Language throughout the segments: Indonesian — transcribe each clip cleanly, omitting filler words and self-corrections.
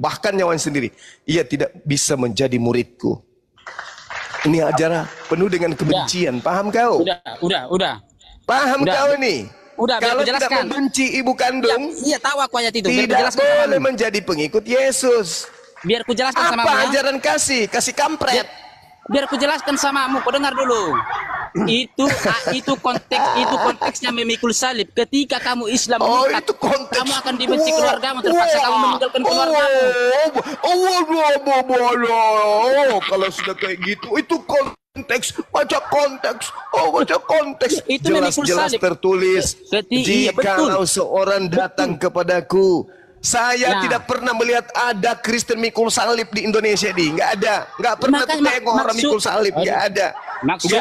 bahkan nyawanya sendiri, ia tidak bisa menjadi muridku. Ini ajaran penuh dengan kebencian. Paham kau? Udah. Paham kau ini? Udah, kalau tidak membenci ibu kandung, iya tahu aku ayat itu. Tidak boleh menjadi pengikut Yesus. Biar ku jelaskan sama apa ajaran kasih kampret? Biar ku jelaskan samamu, kau dengar dulu. Itu konteksnya memikul salib. Ketika kamu Islam murtad, itu konteks. Kamu akan dibenci keluargamu, terpaksa kamu meninggalkan keluargamu. Kalau sudah kayak gitu, itu konteks, baca konteks. Baca konteks. Itu jelas tertulis. Jika seorang datang kepadaku, saya tidak pernah melihat ada Kristen mikul salib di Indonesia nggak ada, nggak pernah tengok orang mikul salib, nggak ada. Maksudku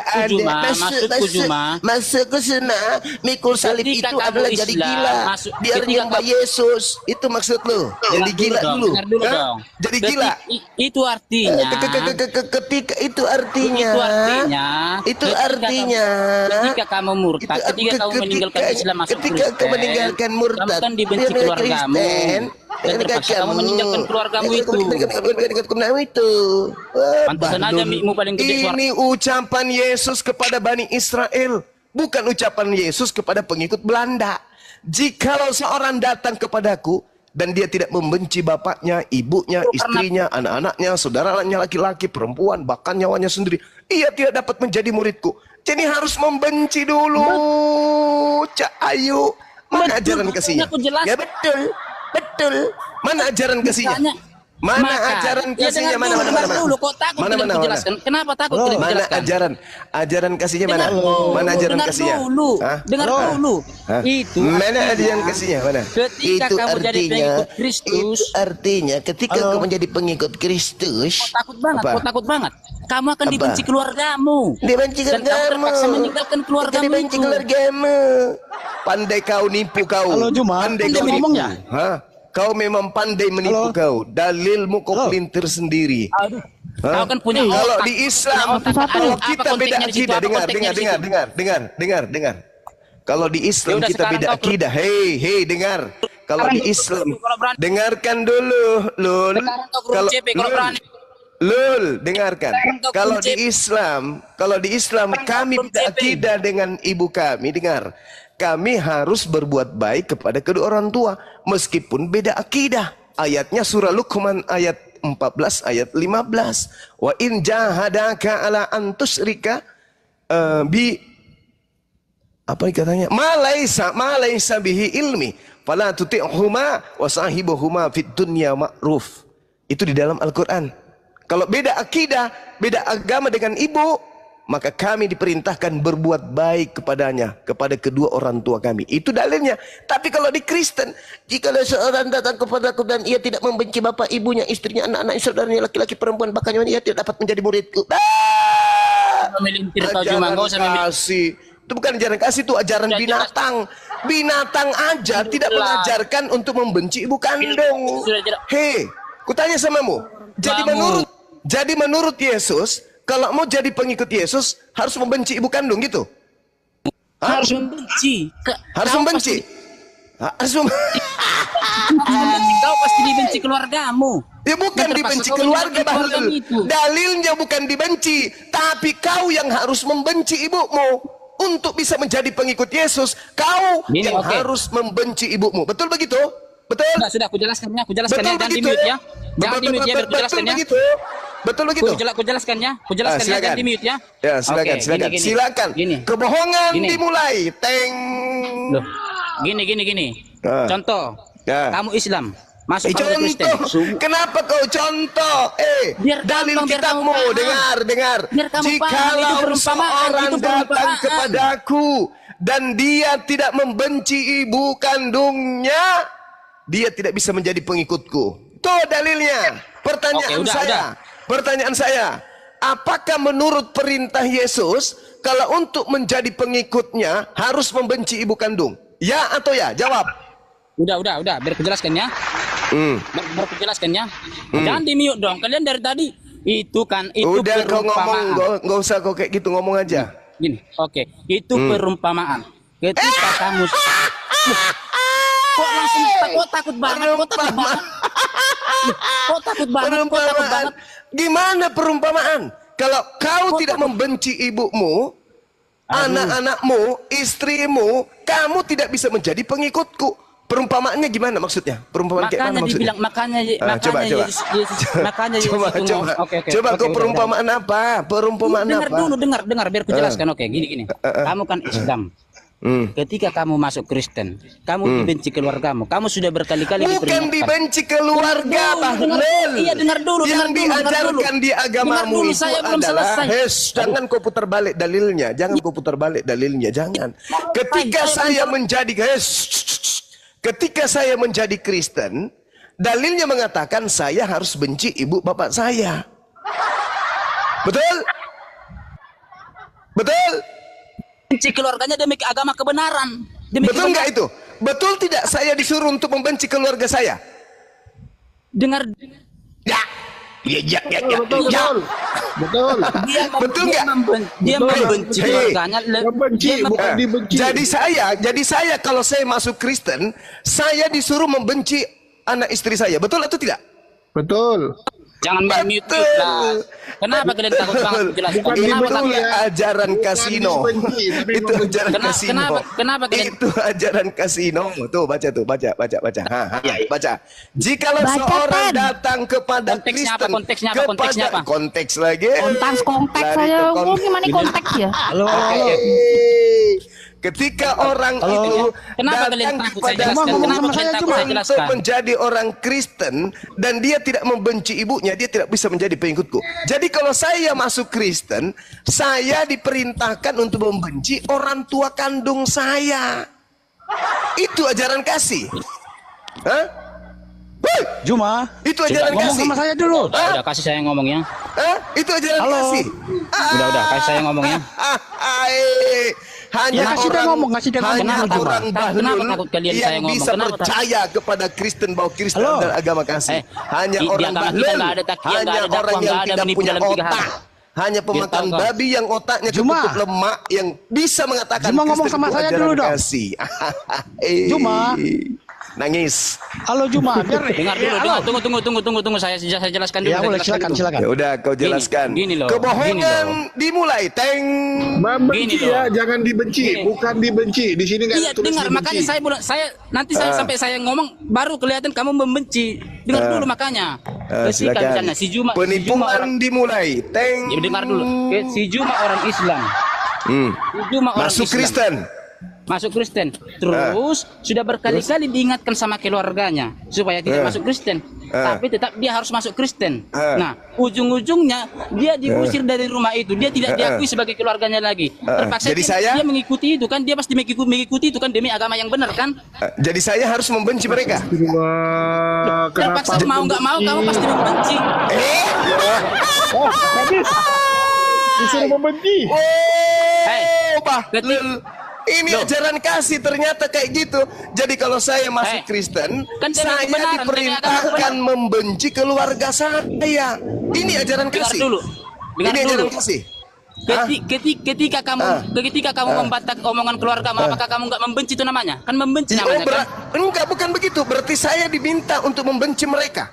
Cuma masuk ke sana mikul salib itu adalah jadi gila, biar nyembah Yesus, itu maksud lu? Jadi gila dulu, jadi gila. Itu artinya ketika itu artinya ketika kamu murtad, ketika kamu meninggalkan Islam, ketika kamu meninggalkan murtad, kamu kan dibenci keluargamu. Terpaksa kamu meninggalkan keluargamu itu. Pantasan aja mikmu paling gede. Ini ucapan Yesus kepada Bani Israel, bukan ucapan Yesus kepada pengikut Belanda. Jikalau seorang datang kepadaku dan dia tidak membenci bapaknya, ibunya, istrinya, anak-anaknya, saudaranya laki-laki, perempuan, bahkan nyawanya sendiri, ia tidak dapat menjadi muridku. Jadi harus membenci dulu. Cak Ayu, mana ajaran kasihnya? Ya betul. Mana ajaran kasihnya? Mana ajaran kasihnya? Mana? Dulu, kok takut tidak dijelaskan? Kenapa takut tidak dijelaskan? Mana ajaran kasihnya mana? Mana ajaran kasihnya? Dengar dulu. Itu mana ajaran kasihnya? Mana? Ketika kamu jadi pengikut Kristus, itu artinya ketika kamu menjadi pengikut Kristus, takut banget. Kamu akan dibenci keluargamu. Dibenci keluargamu. Dan kamu terpaksa meninggalkan keluargamu. Dibenci keluargamu. Pandai kau nipu kau. Halo Juma, pandai kau ngomongnya. Kau memang pandai menipu kau. Dalilmu kau pelintir sendiri. Kau kan punya kalau di Islam, kalau kita beda akidah, dengar. Kalau di Islam kita beda akidah. Hei, dengar. Kalau di Islam, dengarkan dulu, Lul. Lul, dengarkan. Kalau di Islam kami beda akidah dengan ibu kami. Dengar, kami harus berbuat baik kepada kedua orang tua meskipun beda akidah. Ayatnya surah Luqman ayat 14 ayat 15. Wa in jahadaka ala an tusyrika apa katanya? Ma laisa bihi ilmi fala tuti'huma wa sahibuhuma fid dunya ma'ruf. Itu di dalam Al-Qur'an. Kalau beda akidah, beda agama dengan ibu, maka kami diperintahkan berbuat baik kepadanya, kepada kedua orang tua kami. Itu dalilnya. Tapi kalau di Kristen, jika seorang datang kepadaku dan ia tidak membenci bapak, ibunya, istrinya, anak-anak, saudaranya, laki-laki, perempuan, bahkan ia tidak dapat menjadi muridku. Ajaran kasih. Itu bukan ajaran kasih, itu ajaran binatang. Binatang aja tidak mengajarkan untuk membenci ibu kandung. Hei, kutanya samamu. Jadi menurut Yesus, kalau mau jadi pengikut Yesus harus membenci ibu kandung gitu? Harus membenci. Harus membenci. Kau pasti dibenci keluargamu. Ya bukan dibenci keluarga, dalilnya bukan dibenci, tapi kau yang harus membenci ibumu untuk bisa menjadi pengikut Yesus. Kau yang harus membenci ibumu. Betul begitu? Betul? Sudah aku jelaskannya, jangan di-mute ya. Jangan di-mute ya, biar aku jelaskannya. Betul begitu? Aku jelaskannya, jangan di-mute ya. Ya, silakan. Kebohongan dimulai. Teng. Loh. Gini. Contoh. Kamu Islam, masuk contoh. Kristen. Kenapa kau contoh? Dalil kitabmu, dengar. Jikalau seorang datang kepadaku dan dia tidak membenci ibu kandungnya, dia tidak bisa menjadi pengikutku. Tuh dalilnya. Pertanyaan saya, apakah menurut perintah Yesus kalau untuk menjadi pengikutnya harus membenci ibu kandung? Ya atau ya? Jawab. Udah, biar aku jelaskan ya. Biar aku jelaskan ya. Jangan di-mute dong. Kalian dari tadi itu udah kau ngomong, nggak usah kau kayak gitu, ngomong aja. Gini, itu perumpamaan. Ketika kamu kok langsung takut banget? Kok takut banget? Kok takut Perumpamaan. banget? Gimana perumpamaan? Kalau kau tidak membenci ibumu, anak-anakmu, istrimu, kamu tidak bisa menjadi pengikutku. Perumpamaannya gimana maksudnya? Perumpamaan kayak mana Makanya maksudnya? dibilang makanya Coba. Yesus makanya Yesus Coba. itu ngomong. Oke. Coba kau udah. perumpamaan apa? Perumpamaan Dengar apa? dulu, dengar biar ku jelaskan. Oke, gini. Kamu kan Islam. Ketika kamu masuk Kristen, kamu dibenci keluargamu. Kamu sudah berkali-kali Bukan diperingatkan. dibenci keluarga, Bahlil. Iya, dengar dulu. Yang dengar diajarkan dulu. di agamamu Dengar dulu, itu saya belum adalah selesai. jangan kau putar balik dalilnya. Jangan kau putar balik dalilnya. Jangan. Ketika saya menjadi ketika saya menjadi Kristen, dalilnya mengatakan saya harus benci ibu bapak saya. Betul? Betul? Benci keluarganya demi agama kebenaran. Demi Betul nggak itu? Betul tidak saya disuruh untuk membenci keluarga saya? Dengar. Ya. Betul. Dia Betul nggak? Dia membenci Hei. keluarganya. Membenci, bukan Eh, dibenci. Jadi saya kalau saya masuk Kristen, saya disuruh membenci anak istri saya. Betul atau tidak? Betul. Jangan mute lah. Kenapa kalian takut banget jelaskan? Bukan Itu Kenapa takut? dibenci. ajaran Bukan kasino. dibenci, tapi Itu membenci. ajaran kasino. Kenapa kalian? Itu ajaran kasino. Tuh baca tuh, baca. Baca. Jikalau Baca, seorang Pen. datang kepada Konteksnya apa? Kristen, Konteksnya apa? Konteksnya apa? Konteks lagi. Konteks Lari saya. ke Oh, gimana konteks ya? Oke. Ketika orang itu Kenapa kalian datang takut kepada saya jelaskan? Ngomong Kenapa sama kalian saya takut cuma saya untuk jelaskan? menjadi orang Kristen dan dia tidak membenci ibunya, dia tidak bisa menjadi pengikutku. Jadi kalau saya masuk Kristen, saya diperintahkan untuk membenci orang tua kandung saya. Itu ajaran kasih. Hah? Woi, Juma, itu ajaran ngomong kasih. sama saya dulu. Udah kasih saya ngomongnya. Hah? Itu ajaran Halo. kasih. Udah kasih saya ngomongnya. Hanya Ya, kasih dia ngomong, kasih dia ngomong. hanya Kenapa? orang Kenapa Bahlul takut kalian yang saya ngomong? bisa Kenapa percaya kepada Kristen bahwa Kristen Halo. adalah agama kasih. Hanya di orang agama kita Bahlul, nggak ada takian, nggak hanya ada dakwah, orang yang nggak ada tidak menipu punya dalam tiga otak. hal. Hanya pemakan tahu, babi yang otaknya Juma. ketutup lemak yang bisa mengatakan Juma, ngomong Kristen sama itu saya ajaran dulu dong. kasih. Juma. Nangis. Halo Juma, biar Dengar dulu, Halo. tunggu. Saya jelaskan dulu. Ya saya boleh, jelaskan dulu. silakan. Ya udah kau jelaskan. Gini loh, Kebohongan dimulai. Teng. Membenci Gini loh. ya, jangan dibenci, Gini. bukan dibenci. Di sini nggak Iya, ada tulis dengar. dibenci. Makanya sampai saya ngomong baru kelihatan kamu membenci. Dengar dulu makanya. Ketika Silakan. misalnya si Juma orang, Penipuan dimulai. Teng. ya dengar dulu. Si Juma orang Islam. Hmm. Si Juma orang Masuk Islam. Kristen. Masuk Kristen. Terus sudah berkali-kali diingatkan sama keluarganya supaya tidak masuk Kristen. Tapi tetap dia harus masuk Kristen. Nah, ujung-ujungnya dia diusir dari rumah itu. Dia tidak diakui sebagai keluarganya lagi. Terpaksa Jadi saya- dia mengikuti itu kan, dia pasti mengikuti itu kan demi agama yang benar kan? Jadi saya harus membenci mereka. Wah, Terpaksa mau nggak mau kamu pasti membenci. Habis. Disuruh membenci. Hei, Bahlul. Ini ajaran kasih ternyata kayak gitu. Jadi kalau saya masuk Hei, Kristen, kan demi saya kebenaran, diperintahkan membenci keluarga saya. Ini ajaran dengar kasih. dulu. Ini Dengar ajaran dulu. kasih. Ketika kamu membantah omongan keluarga, apakah kamu nggak membenci itu namanya? Kan membenci namanya kan? Enggak, bukan begitu. Berarti saya diminta untuk membenci mereka.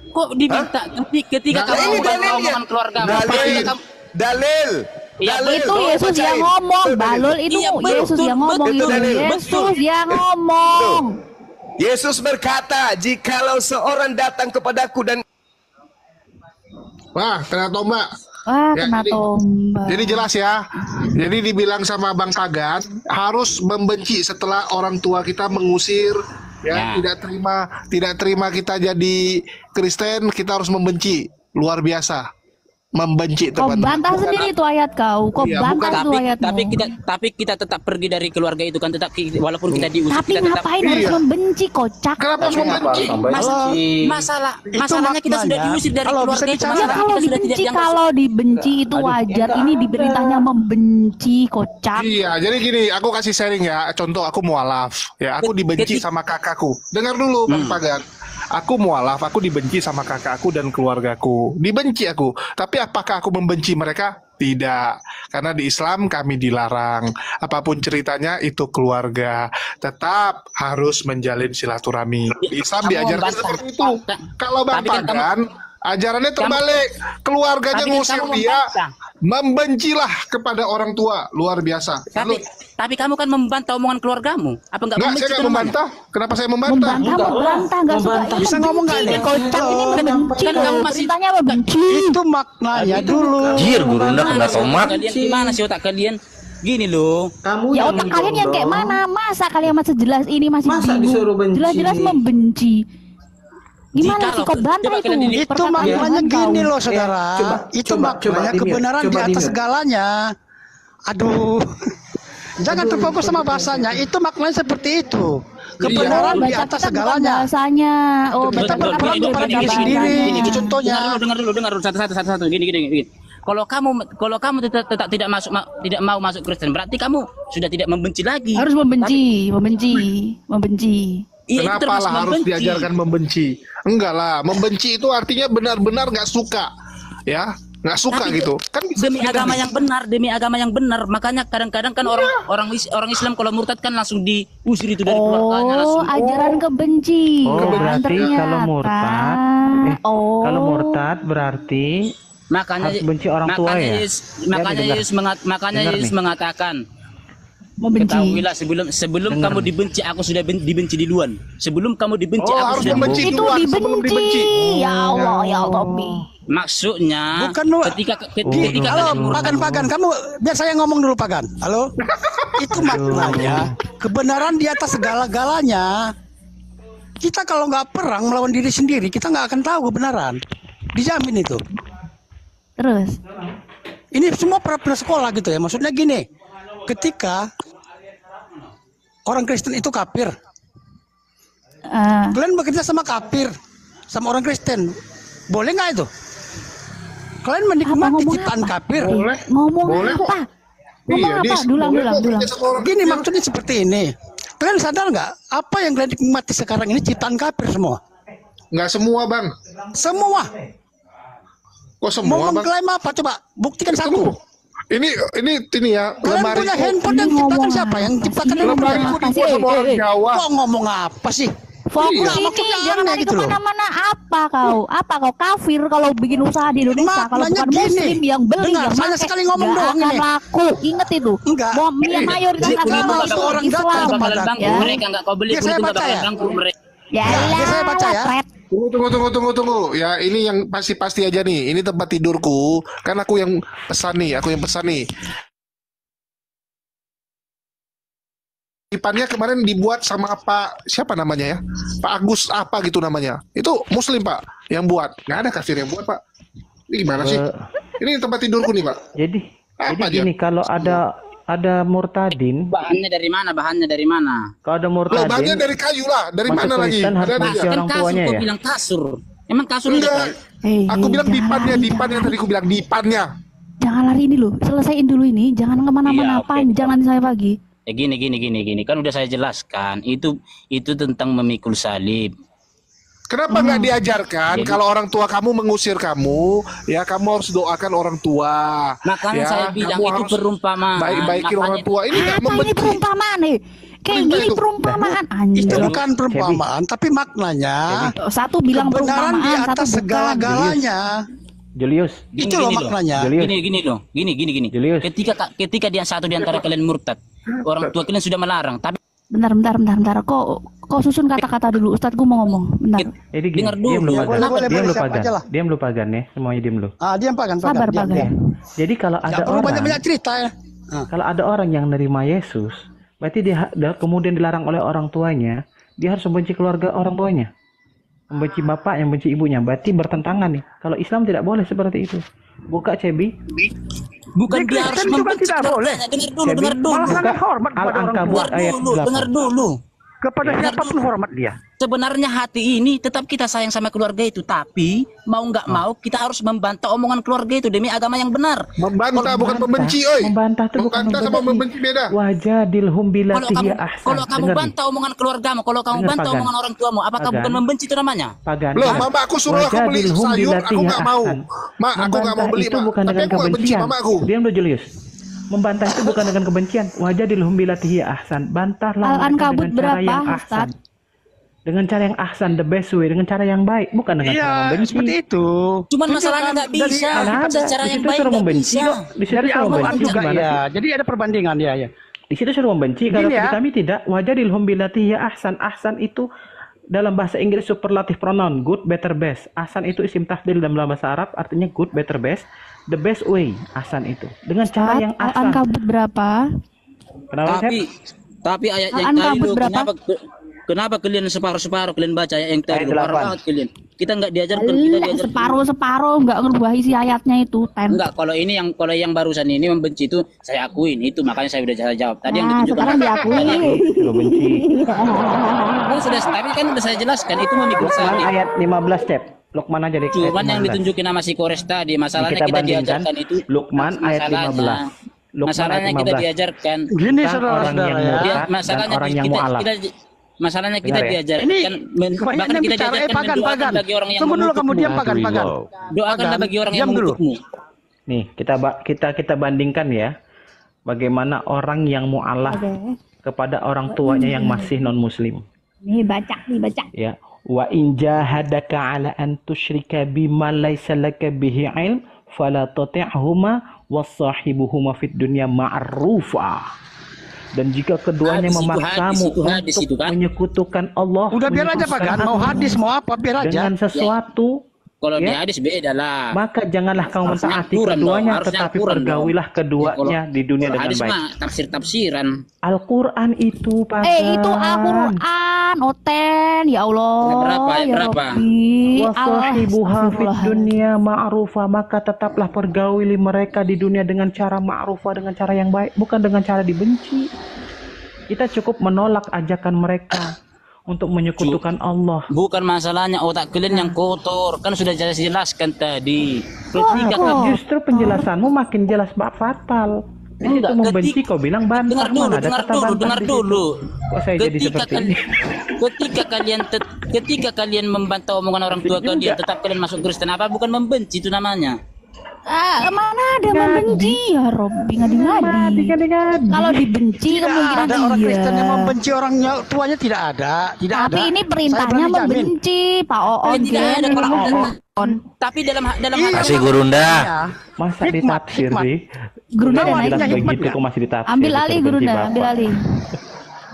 Kok diminta ketika Nah, kamu ini membantah dalilnya. omongan keluarga? Dalil. Dalil. Iya, Dalil. Itu Oh, Yesus bacain. yang ngomong, Itu dalil. Balul itu Iya, Yesus betul, yang ngomong betul, itu. dalil. Yesus yang ngomong. Yesus berkata, jikalau seorang datang kepadaku dan Wah, kena tombak. Wah, Ya, kena jadi- tombak. Jadi jelas ya. Jadi dibilang sama Bang Tagan harus membenci setelah orang tua kita mengusir ya, Ya. tidak terima kita jadi Kristen, kita harus membenci. Luar biasa. Membenci Kau teman-teman. bantah sendiri itu ayat kau. Kau Iya, bantah bukan. itu ayatmu. Tapi kita tetap pergi dari keluarga itu kan, tetap walaupun kita diusir Tapi kita tetap. ngapain harus Iya. membenci, kocak? Kenapa harus membenci? Masalahnya kita sudah maknanya. diusir dari Halo, keluarga bisa itu. bicara. Ya Masalah kalau kita sudah tidak dibenci, dianggap. kalau dibenci itu wajar. Ini diperintahnya membenci, kocak. Iya, jadi gini, aku kasih sharing ya. Contoh aku mualaf, ya aku dibenci sama kakakku. Dengar dulu, Bang Tagan. Aku mualaf, aku dibenci sama kakakku dan keluargaku. Dibenci aku. Tapi apakah aku membenci mereka? Tidak, karena di Islam kami dilarang. Apapun ceritanya itu keluarga. Tetap harus menjalin silaturahmi. Di Islam Kamu diajarkan membantah. seperti itu. Kalau Bang Tapi kan kamu- Pagan, ajarannya terbalik. Keluarganya Tapi kan ngusir kamu dia, membantah. membencilah kepada orang tua. Luar biasa. Tapi kamu kan membantah omongan keluargamu. Apa enggak Enggak, saya nggak membantah. Kenapa saya membantah? Membantah, nggak suka. Ini Bisa ngomong nggak membenci nih? nih, kocak ini membenci. kan kamu masih- Perintahnya membenci. Itu maknanya dulu. Jir, guru Anda kena tomat. Kalian gimana sih otak kalian? Gini loh. Kamu Ya yang otak kalian yang kayak mendorong. mana? Masa kalian masih jelas ini masih Masa disuruh bingung? benci? Jelas-jelas membenci. Gimana Jikalau- sih kok bantah coba itu? kalian didik- Itu Perkataan maknanya kau. gini loh saudara. Itu coba maknanya di-mute, kebenaran coba di atas di-mute. segalanya. Aduh. Jangan terfokus sama bahasanya. Itu maknanya seperti itu. Kebenaran Oh, di baca atas kita bukan segalanya. bahasanya. Oh, Kita baca berperan kita kepada bukan diri bahasanya. sendiri. Gini, Contohnya. dengar dulu satu. Gini. Kalau kamu tetap tidak mau masuk Kristen, berarti kamu sudah tidak membenci lagi. Harus membenci. Iya, itu Kenapa termasuk lah harus membenci. diajarkan membenci? Enggak lah, membenci itu artinya benar-benar nggak suka, ya, nggak suka Tapi gitu. Kan bisa demi kita- agama yang benar. Makanya kadang-kadang kan orang Islam kalau murtad kan langsung diusir itu dari keluarganya Oh, langsung. ajaran kebencian. Oh, berarti ternyata. kalau murtad, Oh. kalau murtad berarti Makanya harus benci orang tua ya? Makanya dengar. makanya Dengar Yesus nih. mengatakan, Membenci. ketahuilah sebelum Dengar kamu nih. dibenci, aku sudah dibenci duluan. Sebelum kamu dibenci, Oh, aku harus sudah membenci Itu duluan sebelum dibenci. dibenci. Ya Allah, ya Allah. Mi. Maksudnya Bukan lu. ketika Halo, kalian murtad, Pagan, kamu biar saya ngomong dulu Pagan. Halo. Itu maknanya kebenaran di atas segala-galanya. Kita kalau nggak perang melawan diri sendiri, kita nggak akan tahu kebenaran. Dijamin itu. Terus. Ini semua pernah sekolah gitu ya. Maksudnya gini, ketika orang Kristen itu kafir, kalian bekerja sama kafir, sama orang Kristen, boleh nggak itu? Kalian menikmati ngomong ciptaan apa? kafir. Boleh. Ngomong Boleh kok. apa? Ngomong apa? Dis, Dulang. boleh kok kerja sama orang Gini Kristen. maksudnya seperti ini. Kalian sadar nggak apa yang kalian nikmati sekarang ini ciptaan kafir semua? Nggak semua bang. Semua. Kok Mau semua bang? mengklaim apa? Coba buktikan Tunggu. satu. Ini ya Kalian lemari punya handphone yang Ini ciptakan ngomong siapa? apa Yang ciptakan sih? handphone lemari siapa? itu dibuat sama orang Jawa. Kok ngomong apa sih? Fokus Iya, ini, maksudnya jangan aneh lari gitu loh. kemana-mana. Apa kau? Apa kau kafir kalau bikin usaha di Indonesia? Kalau Maknanya bukan gini. muslim yang beli, Dengar, yang saya pakai, sekali ngomong nggak doang akan ini. laku. Ingat itu. Enggak. Yang mayoritas Begitu agama kalau itu orang Islam. datang bakalan kepada- bangkrut Ya. mereka, nggak kau beli Biar saya begitu nggak baca bakalan ya. bangkrut mereka. Ya biar saya baca ya. Fred. Tunggu. Ya ini yang pasti aja nih. Ini tempat tidurku. Kan aku yang pesan nih. Dipannya kemarin dibuat sama Pak siapa namanya ya? Pak Agus apa gitu namanya. Itu Muslim Pak yang buat. Nggak ada kafir yang buat Pak. Ini gimana sih? Ini tempat tidurku nih Pak. Jadi Apa jadi dia? gini, kalau ada murtadin, Bahannya dari mana? kalau ada Loh, bahannya murtadin, dari kayu lah. Dari Masuk mana lagi? Kristen harus Ada masuk aja. orang tuanya Kau ya? bilang kasur. Emang kasur itu Enggak. Aku bilang dipannya tadi aku bilang dipannya. Jangan lari ini loh. Selesaiin dulu ini. Jangan kemana-mana. Iya, oke. Panjang nanti saya pagi. Gini. Kan udah saya jelaskan. Itu tentang memikul salib. Kenapa nggak diajarkan Jadi- kalau orang tua kamu mengusir kamu, ya kamu harus doakan orang tua. Makanya ya, saya bilang kamu itu harus perumpamaan. baik-baikin orang Makanya- tua. Ini nggak Apa ini membenci. perumpamaan nih? Kayak Perintah gini itu. perumpamaan Itu anjir. bukan perumpamaan, tapi maknanya Satu bilang kebenaran di perumpamaan, satu atas bukan. segala-galanya. Julius, Itu loh maknanya. Julius. Gini. Julius. Ketika dia satu di antara kalian murtad, orang tua kalian sudah melarang. Tapi Bentar. Kok susun kata-kata dulu. Ustadz gue mau ngomong. Bentar. Jadi gini, Dengar dulu. diam lu Ya, Pagan. boleh, Diam lu siapa Pagan. aja lah. Diam lu Pagan ya, semuanya diam lu. Diam Pagan. Sabar, diam, Pagan. diam. Jadi kalau Nggak ada perlu orang, banyak-banyak cerita ya. kalau ada orang yang nerima Yesus, berarti dia kemudian dilarang oleh orang tuanya, dia harus membenci keluarga orang tuanya, membenci bapak, yang benci ibunya. Berarti bertentangan nih. Kalau Islam tidak boleh seperti itu. Buka Cebi. bukan dia harus membenci keluarganya. Dengar dulu. Buka Al-Ankabut ayat 8. Dengar dulu. Kepada siapapun hormat dia. Sebenarnya hati ini tetap kita sayang sama keluarga itu, tapi mau nggak mau kita harus membantah omongan keluarga itu demi agama yang benar. Membantah bukan membenci, oi. Membantah itu bukan Membantah sama membenci beda. Wajadilhum billati hiya ahsan. Kalau kamu Dengar nih. bantah omongan keluargamu, kalau kamu Dengar, bantah Pagan. omongan orang tuamu, apakah Pagan. bukan membenci itu namanya? Pagan. Loh, mama aku suruh aku beli Wajadilhum sayur, billati aku hiya nggak mau. ahsan. Mak, aku nggak mau Membantah beli, itu Mak. bukan Tapi dengan aku nggak benci kebencian. mama aku. Diam dulu, Julius. Membantah itu bukan dengan kebencian. Wajadilhum billati hiya ahsan. Bantahlah mereka Al-Ankabut dengan cara berapa, yang ahsan. Dengan cara yang ahsan, the best way, dengan cara yang baik, bukan dengan cara Iya, membenci. seperti itu. Cuman masalahnya nggak bisa. Mana ada Secara di yang situ baik suruh nggak membenci bisa. kok. Di situ Dari suruh Al-Quran membenci juga gimana ya. sih? Jadi ada perbandingan ya. Di situ suruh membenci. Kalau Gini ya. di kami tidak. Wajadilhum billati hiya ahsan. Ahsan itu dalam bahasa Inggris superlative pronoun, good, better, best. Ahsan itu isim tafdil dalam bahasa Arab, artinya good, better, best. The best way, ahsan itu. Dengan cara yang ahsan. Al-Ankabut berapa? Kenapa, Sep? Tapi ayat yang Al-Ankabut tadi lu, berapa? kenapa kalian separuh-separuh kalian baca ayat yang tadi? Ayat Lu, parah 8. banget kalian. Kita nggak diajarkan, kita diajarkan. Separuh-separuh nggak ngerubah isi ayatnya itu. Enggak, kalau yang barusan ini membenci itu saya akuin itu, makanya saya udah jawab. Tadi yang Nah, ditunjukkan sekarang diakui. Suruh benci. kan sudah, tapi kan udah saya jelaskan itu memikul Luqman sakit. ayat 15 Cep. Luqman aja deh. Cuman yang ditunjukin sama si Kores tadi, masalahnya Kita kita bandingkan diajarkan itu. Luqman ayat masalahnya- 15. Luqman Masalahnya ayat kita 15. diajarkan. Gini Tentang orang saudara-saudara yang ya. murtad dan Masalahnya orang yang kita, mu'alaf. masalahnya kita Dengar ya? diajarkan Ini bahkan banyak yang kita bicara. diajarkan Pagan, mendoakan Pagan. bagi orang yang Tunggu dulu, kamu mengutukmu. diam, Pagan, Pagan. Doakanlah Pagan, bagi orang yang diam dulu. mengutukmu. Nih, kita bandingkan ya. Bagaimana orang yang mu'alaf kepada orang tuanya yang masih non muslim. Nih baca. Ya. Wa in jahadaka ala an tusyrika bima laysa laka bihi ilm fala tuti'huma wasahibuhuma fid dunya ma'rufa. Dan jika keduanya Hadis itu, memaksamu hadis itu untuk kan. menyekutukan Allah, Udah biar aja menyekutukan Pagan. Mau aku hadis mau apa biar aja. dengan sesuatu, Kalau di Ya. hadis beda lah. maka janganlah kamu Harusnya mentaati Al-Quran keduanya, dong, harusnya tetapi Al-Quran pergaulilah dong. keduanya di dunia Kalau dengan hadis baik. mah tafsir-tafsiran. Al-Quran itu Pagan. Itu Al-Quran, Oten, ya Allah. Ayat berapa, ayat ya berapa? Rabbi. Wasahibuha fid Astagfirullah. dunya ma'rufa, maka tetaplah pergauli mereka di dunia dengan cara ma'rufa, dengan cara yang baik, bukan dengan cara dibenci. Kita cukup menolak ajakan mereka untuk menyekutukan Allah. Bukan masalahnya otak kalian yang kotor, kan sudah jelaskan tadi. Ketika Justru penjelasanmu makin jelas Pak fatal. Di situ Enggak, membenci kau bilang bantah, dengar dulu, mana ada dengar kata dulu, bantah dengar di situ? dulu. Kok saya jadi seperti ini? Ketika kalian membantah omongan orang tua kalian, tetap kalian masuk Kristen, apa bukan membenci itu namanya? Mana ada membenci ya Robbi ngadi-ngadi. Kalau dibenci kemungkinan Ada orang Kristen yang iya. membenci orangnya tuanya tidak ada, tidak ada. Tapi ini Saya perintahnya berani jamin. membenci Pak Oon. Tidak ada Pak kalau Oon. tapi dalam Iya. Kasih Gurunda. Ya. Masa Hikmat, ditafsir hikmat. sih? Gerunda Udah dan jelas hikmat begitu nggak? kok masih ditafsir. Ambil alih disuruh benci Gerunda, Bapak. ambil alih.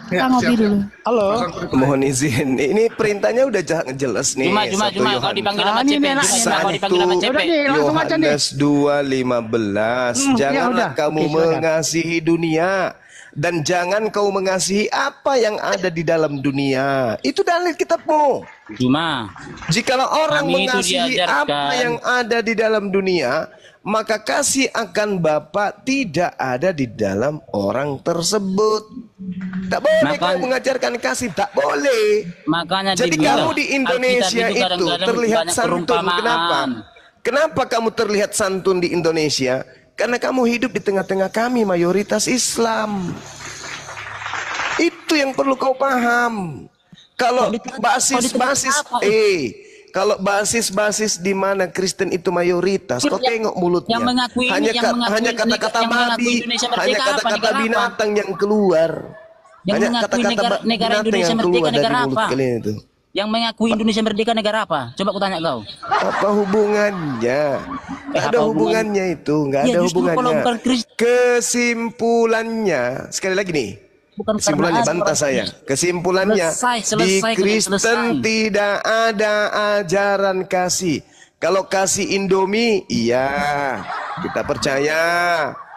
Kita Ya, ngopi siap, dulu. Halo. Mohon izin. Ini perintahnya udah jelas nih. Cuma 1 kalau Yohanes. dipanggil sama Ah, ini CP, enak, cuma enak. kalau dipanggil sama CP. Udah nih, langsung aja nih. Yohanes 2:15. Ya Janganlah udah. kamu Oke, silakan. mengasihi dunia dan jangan kau mengasihi apa yang ada di dalam dunia. Itu dalil kitabmu. Cuma Jikalau orang Kami itu mengasihi diajarkan. apa yang ada di dalam dunia, maka kasih akan Bapa tidak ada di dalam orang tersebut. Tak boleh Maka- kau mengajarkan kasih, tak boleh. makanya Jadi dibilang, kamu di Indonesia Alkitab itu kadang-kadang terlihat banyak santun. perumpamaan. Kenapa? Kenapa kamu terlihat santun di Indonesia? Karena kamu hidup di tengah-tengah kami mayoritas Islam. Itu yang perlu kau paham. Kalau basis-basis kalau basis-basis di mana Kristen itu mayoritas, kau tengok mulutnya. yang mengakui ini, Hanya kata-kata yang mengakui babi, Indonesia hanya merdeka apa, kata-kata negara apa? binatang yang keluar. Yang Hanya mengakui kata-kata negara binatang Indonesia yang merdeka keluar dari negara mulut apa? kalian itu. Yang mengakui Indonesia merdeka negara apa? Coba aku tanya kau. Apa hubungannya? Nggak ada apa hubungannya itu, nggak Ya, ada justru kalau hubungannya. bukan Kristen. Kesimpulannya, sekali lagi nih. Bukan Kesimpulannya karena bantah orang saya. Kesimpulannya Selesai, di kalian, Kristen selesai. tidak ada ajaran kasih. Kalau kasih Indomie, iya kita percaya.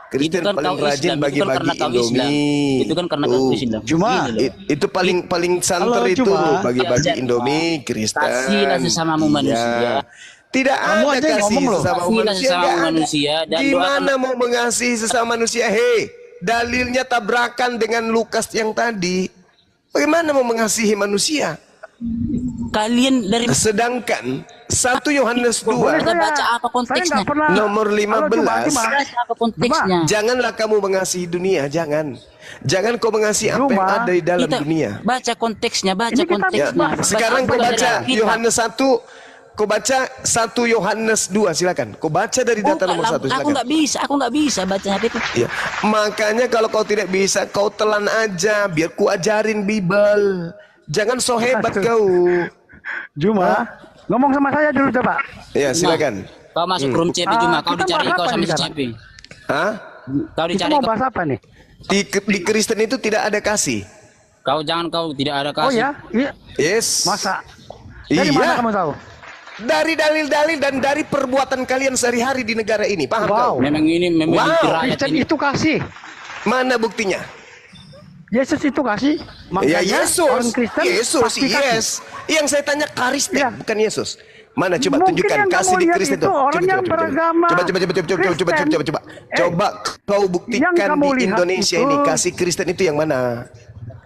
Kristen Itu kan paling kau rajin Islam, itu kan bagi-bagi karena kau Islam. Indomie. Itu kan karena kau Tuh. Islam. Cuma, Gini loh. Itu paling santer Halo, itu cuma- bagi-bagi Ya, Indomie Kristen. kasihlah sesamamu manusia. Tidak Kamu ada aja yang kasih ngomong loh. sesama Kasihlah manusia. sesama nggak ada. manusia dan Gimana mau mengasihi sesama manusia? Hei, dalilnya tabrakan dengan Lukas yang tadi. Bagaimana mau mengasihi manusia? Kalian dari Sedangkan 1 Yohanes 2 Kita baca apa konteksnya? nomor 15. Baca apa konteksnya? Janganlah kamu mengasihi dunia, jangan. Jangan kau mengasihi apa yang ada di dalam Kita dunia. baca konteksnya, baca Ya, konteksnya. sekarang kau Baca baca dari Alkitab. Yohanes 1, kau baca 1 Yohanes 2, silakan. Kau baca dari data Bukan, nomor 1, aku silakan. aku nggak bisa bacanya itu. Ya, makanya kalau kau tidak bisa, kau telan aja, biar ku ajarin Bible. Jangan so hebat kau. Juma, ngomong sama saya dulu coba. Ya, silakan. Kau masuk room CP cuma kau kita dicari bahas kau apa sama nih si sekarang? CP. Hah? Kau Kita dicari mau kau, bahas apa nih? Di Kristen itu tidak ada kasih. kau jangan kau tidak ada Oh kasih. ya, iya. Yes. Masa? Dari mana Iya. kamu tahu? Dari dalil-dalil dan dari perbuatan kalian sehari-hari di negara ini. Paham Wow. kau? Memang ini memang Wow, rakyat Kristen ini. itu kasih. Mana buktinya? Yesus itu kasih. Ya Makanya Yesus. orang Kristen Yesus, pasti kasih. yes. Yang saya tanya Kristen, Iya. bukan Yesus. Mana coba Mungkin tunjukkan yang kasih kamu di lihat Kristen itu tuh. orang yang beragama Kristen. Coba kau buktikan Yang kamu di lihat Indonesia itu ini kasih Kristen itu yang mana?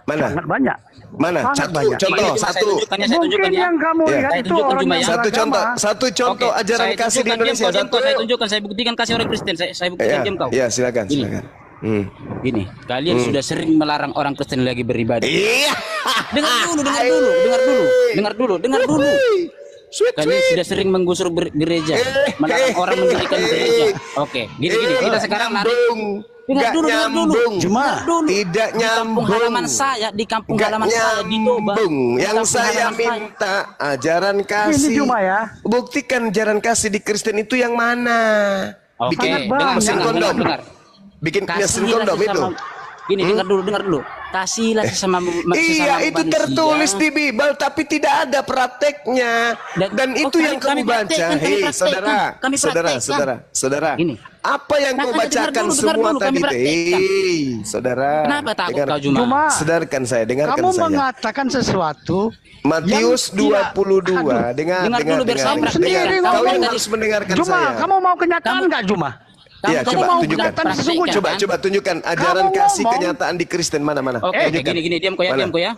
Mana? sangat banyak. Mana? Sangat Satu banyak. contoh, Ini cuma satu. saya tunjukkan Mungkin ya. yang kamu Ya. lihat Saya itu tunjukkan orang cuma yang ya. Satu contoh, beragama. satu contoh Oke, ajaran saya kasih di tunjukkan, Indonesia. diam kau, Satu. saya tunjukkan, saya buktikan kasih orang Kristen. Saya buktikan Ya, diam kau. ya silakan, Ini. silakan. Gini, kalian sudah sering melarang orang Kristen lagi beribadah. Iya. Dengar dulu. Sweet, Kalian sweet. sudah sering menggusur gereja, melarang orang mendirikan gereja. Oke, gini. Kita sekarang lari. Dengar dulu. Cuma Tidak Di kampung halaman nyambung. saya, di kampung Nggak halaman saya di Toba. nyambung. Di Yang kampung saya halaman saya. minta ajaran kasih. cuma ya. Buktikan ajaran kasih di Kristen itu yang mana? Oke, Bikin dengar, mesin kondom. dengar. Bikin mesin Kasihlah kondom itu. sesama. Gini, dengar dulu. Kasihlah sesama Iya, itu manusia. tertulis di Bible tapi tidak ada prakteknya. Dan itu yang kamu baca. Hei, saudara. Gini. Apa yang kau Makanya dengar bacakan dulu, semua kami tadi? praktekkan. Hei, saudara. Kenapa takut Dengar- kau Juma? Cuma Sedarkan saya, dengarkan kamu saya. mengatakan sesuatu Matius yang tidak- 22. Dengar dulu biar saya praktekkan. sendiri Kau ngomong. yang harus mendengarkan Juma, saya. kamu mau kenyataan nggak Juma? Iya, Kamu coba mau tunjukkan. kenyataan sesungguhnya, Coba kan? tunjukkan ajaran Kamu kasih ngomong. kenyataan di Kristen mana. Oke, Tunjukkan. gini, diam kau ya. Mana? Dengar,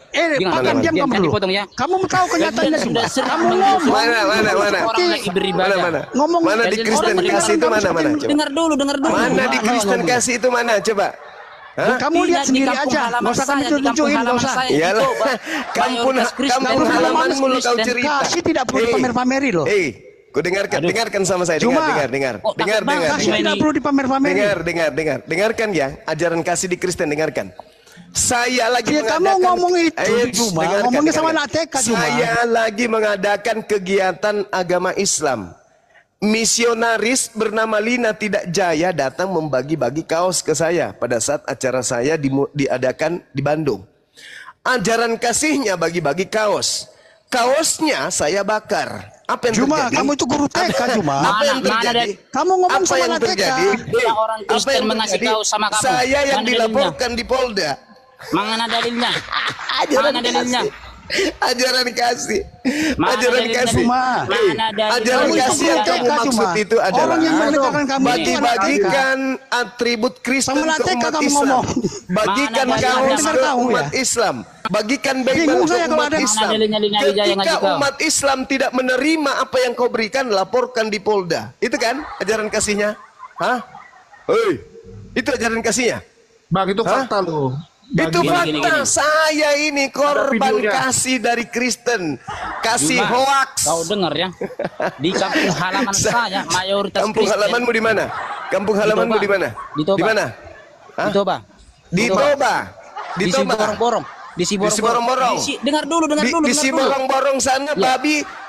Pagan, diam kamu jangan dulu. dipotong ya. Kamu tahu kenyataannya Kalian Juma. sudah sering Kamu menggusur ngomong. Mana? orang lagi beribadah. Mana? Ngomong Mana di Kalian Kristen orang kasih itu beribadah, mana? Coba. Dengar dulu. Mana di Kristen kasih itu mana? Coba. Hah? Kamu lihat sendiri aja. Nggak usah kami tunjukin, nggak usah. Iyalah, kampung halamanmu lo kau cerita. Kasih tidak perlu dipamer-pameri loh. Kau dengarkan sama saya. Cuma. Dengar. Oh, Dengar. Kasih Ini- tidak perlu dipamer-pameri. Dengarkan ya, ajaran kasih di Kristen, dengarkan. Saya lagi Ya, kamu ngomong itu, Juma. Ngomongnya sama anak TK, Juma. Saya lagi mengadakan kegiatan agama Islam. Misionaris bernama Lina Tidak Jaya datang membagi-bagi kaos ke saya pada saat acara saya diadakan di Bandung. Ajaran kasihnya bagi-bagi kaos. Kaosnya saya bakar. Apa yang Juma, terjadi? kamu itu guru TK, Juma. Apa yang Mana terjadi? Kamu ngomong Apa sama yang anak TK. terjadi? Orang Apa Kristen yang mengasih terjadi? kaos sama kamu. Saya yang Mana dalilnya? dilaporkan di Polda. Mana dalilnya? Ajaran Mana dalilnya? kasih. Ajaran kasih. Mana Ajaran dalilnya, kasih. Juma? Mana dalilnya? Ajaran Kamu itu kasih yang TK, kamu maksud Juma. itu adalah Orang yang merdekakan kamu itu anak bagi-bagikan atribut Kristen Sama anak ke TK umat kamu Islam. ngomong. Bagikan Mana kaos dalilnya? ke Tahu ya? umat Islam. Bagikan Bible Bingung ke saya kalau umat ada- Islam. Mana dalilnya Lina Wijaya Ketika ngaji kau? umat Islam tidak menerima apa yang kau berikan, laporkan di Polda. Itu kan ajaran kasihnya? Hah? Hei, itu ajaran kasihnya? Bang, itu Hah? fakta loh. Itu Gini, fakta. gini. Saya ini korban videonya. kasih dari Kristen. Kasih Juma, hoax. Kau dengar ya? Di kampung halaman saya mayoritas Kampung Kristen. halamanmu di mana? Kampung halamanmu di mana? Di Toba. Di mana? Di Toba. Di Toba. Di Siborong-borong. Di Siborong-borong. Dengar dulu. Di Siborong-borong sana Ya.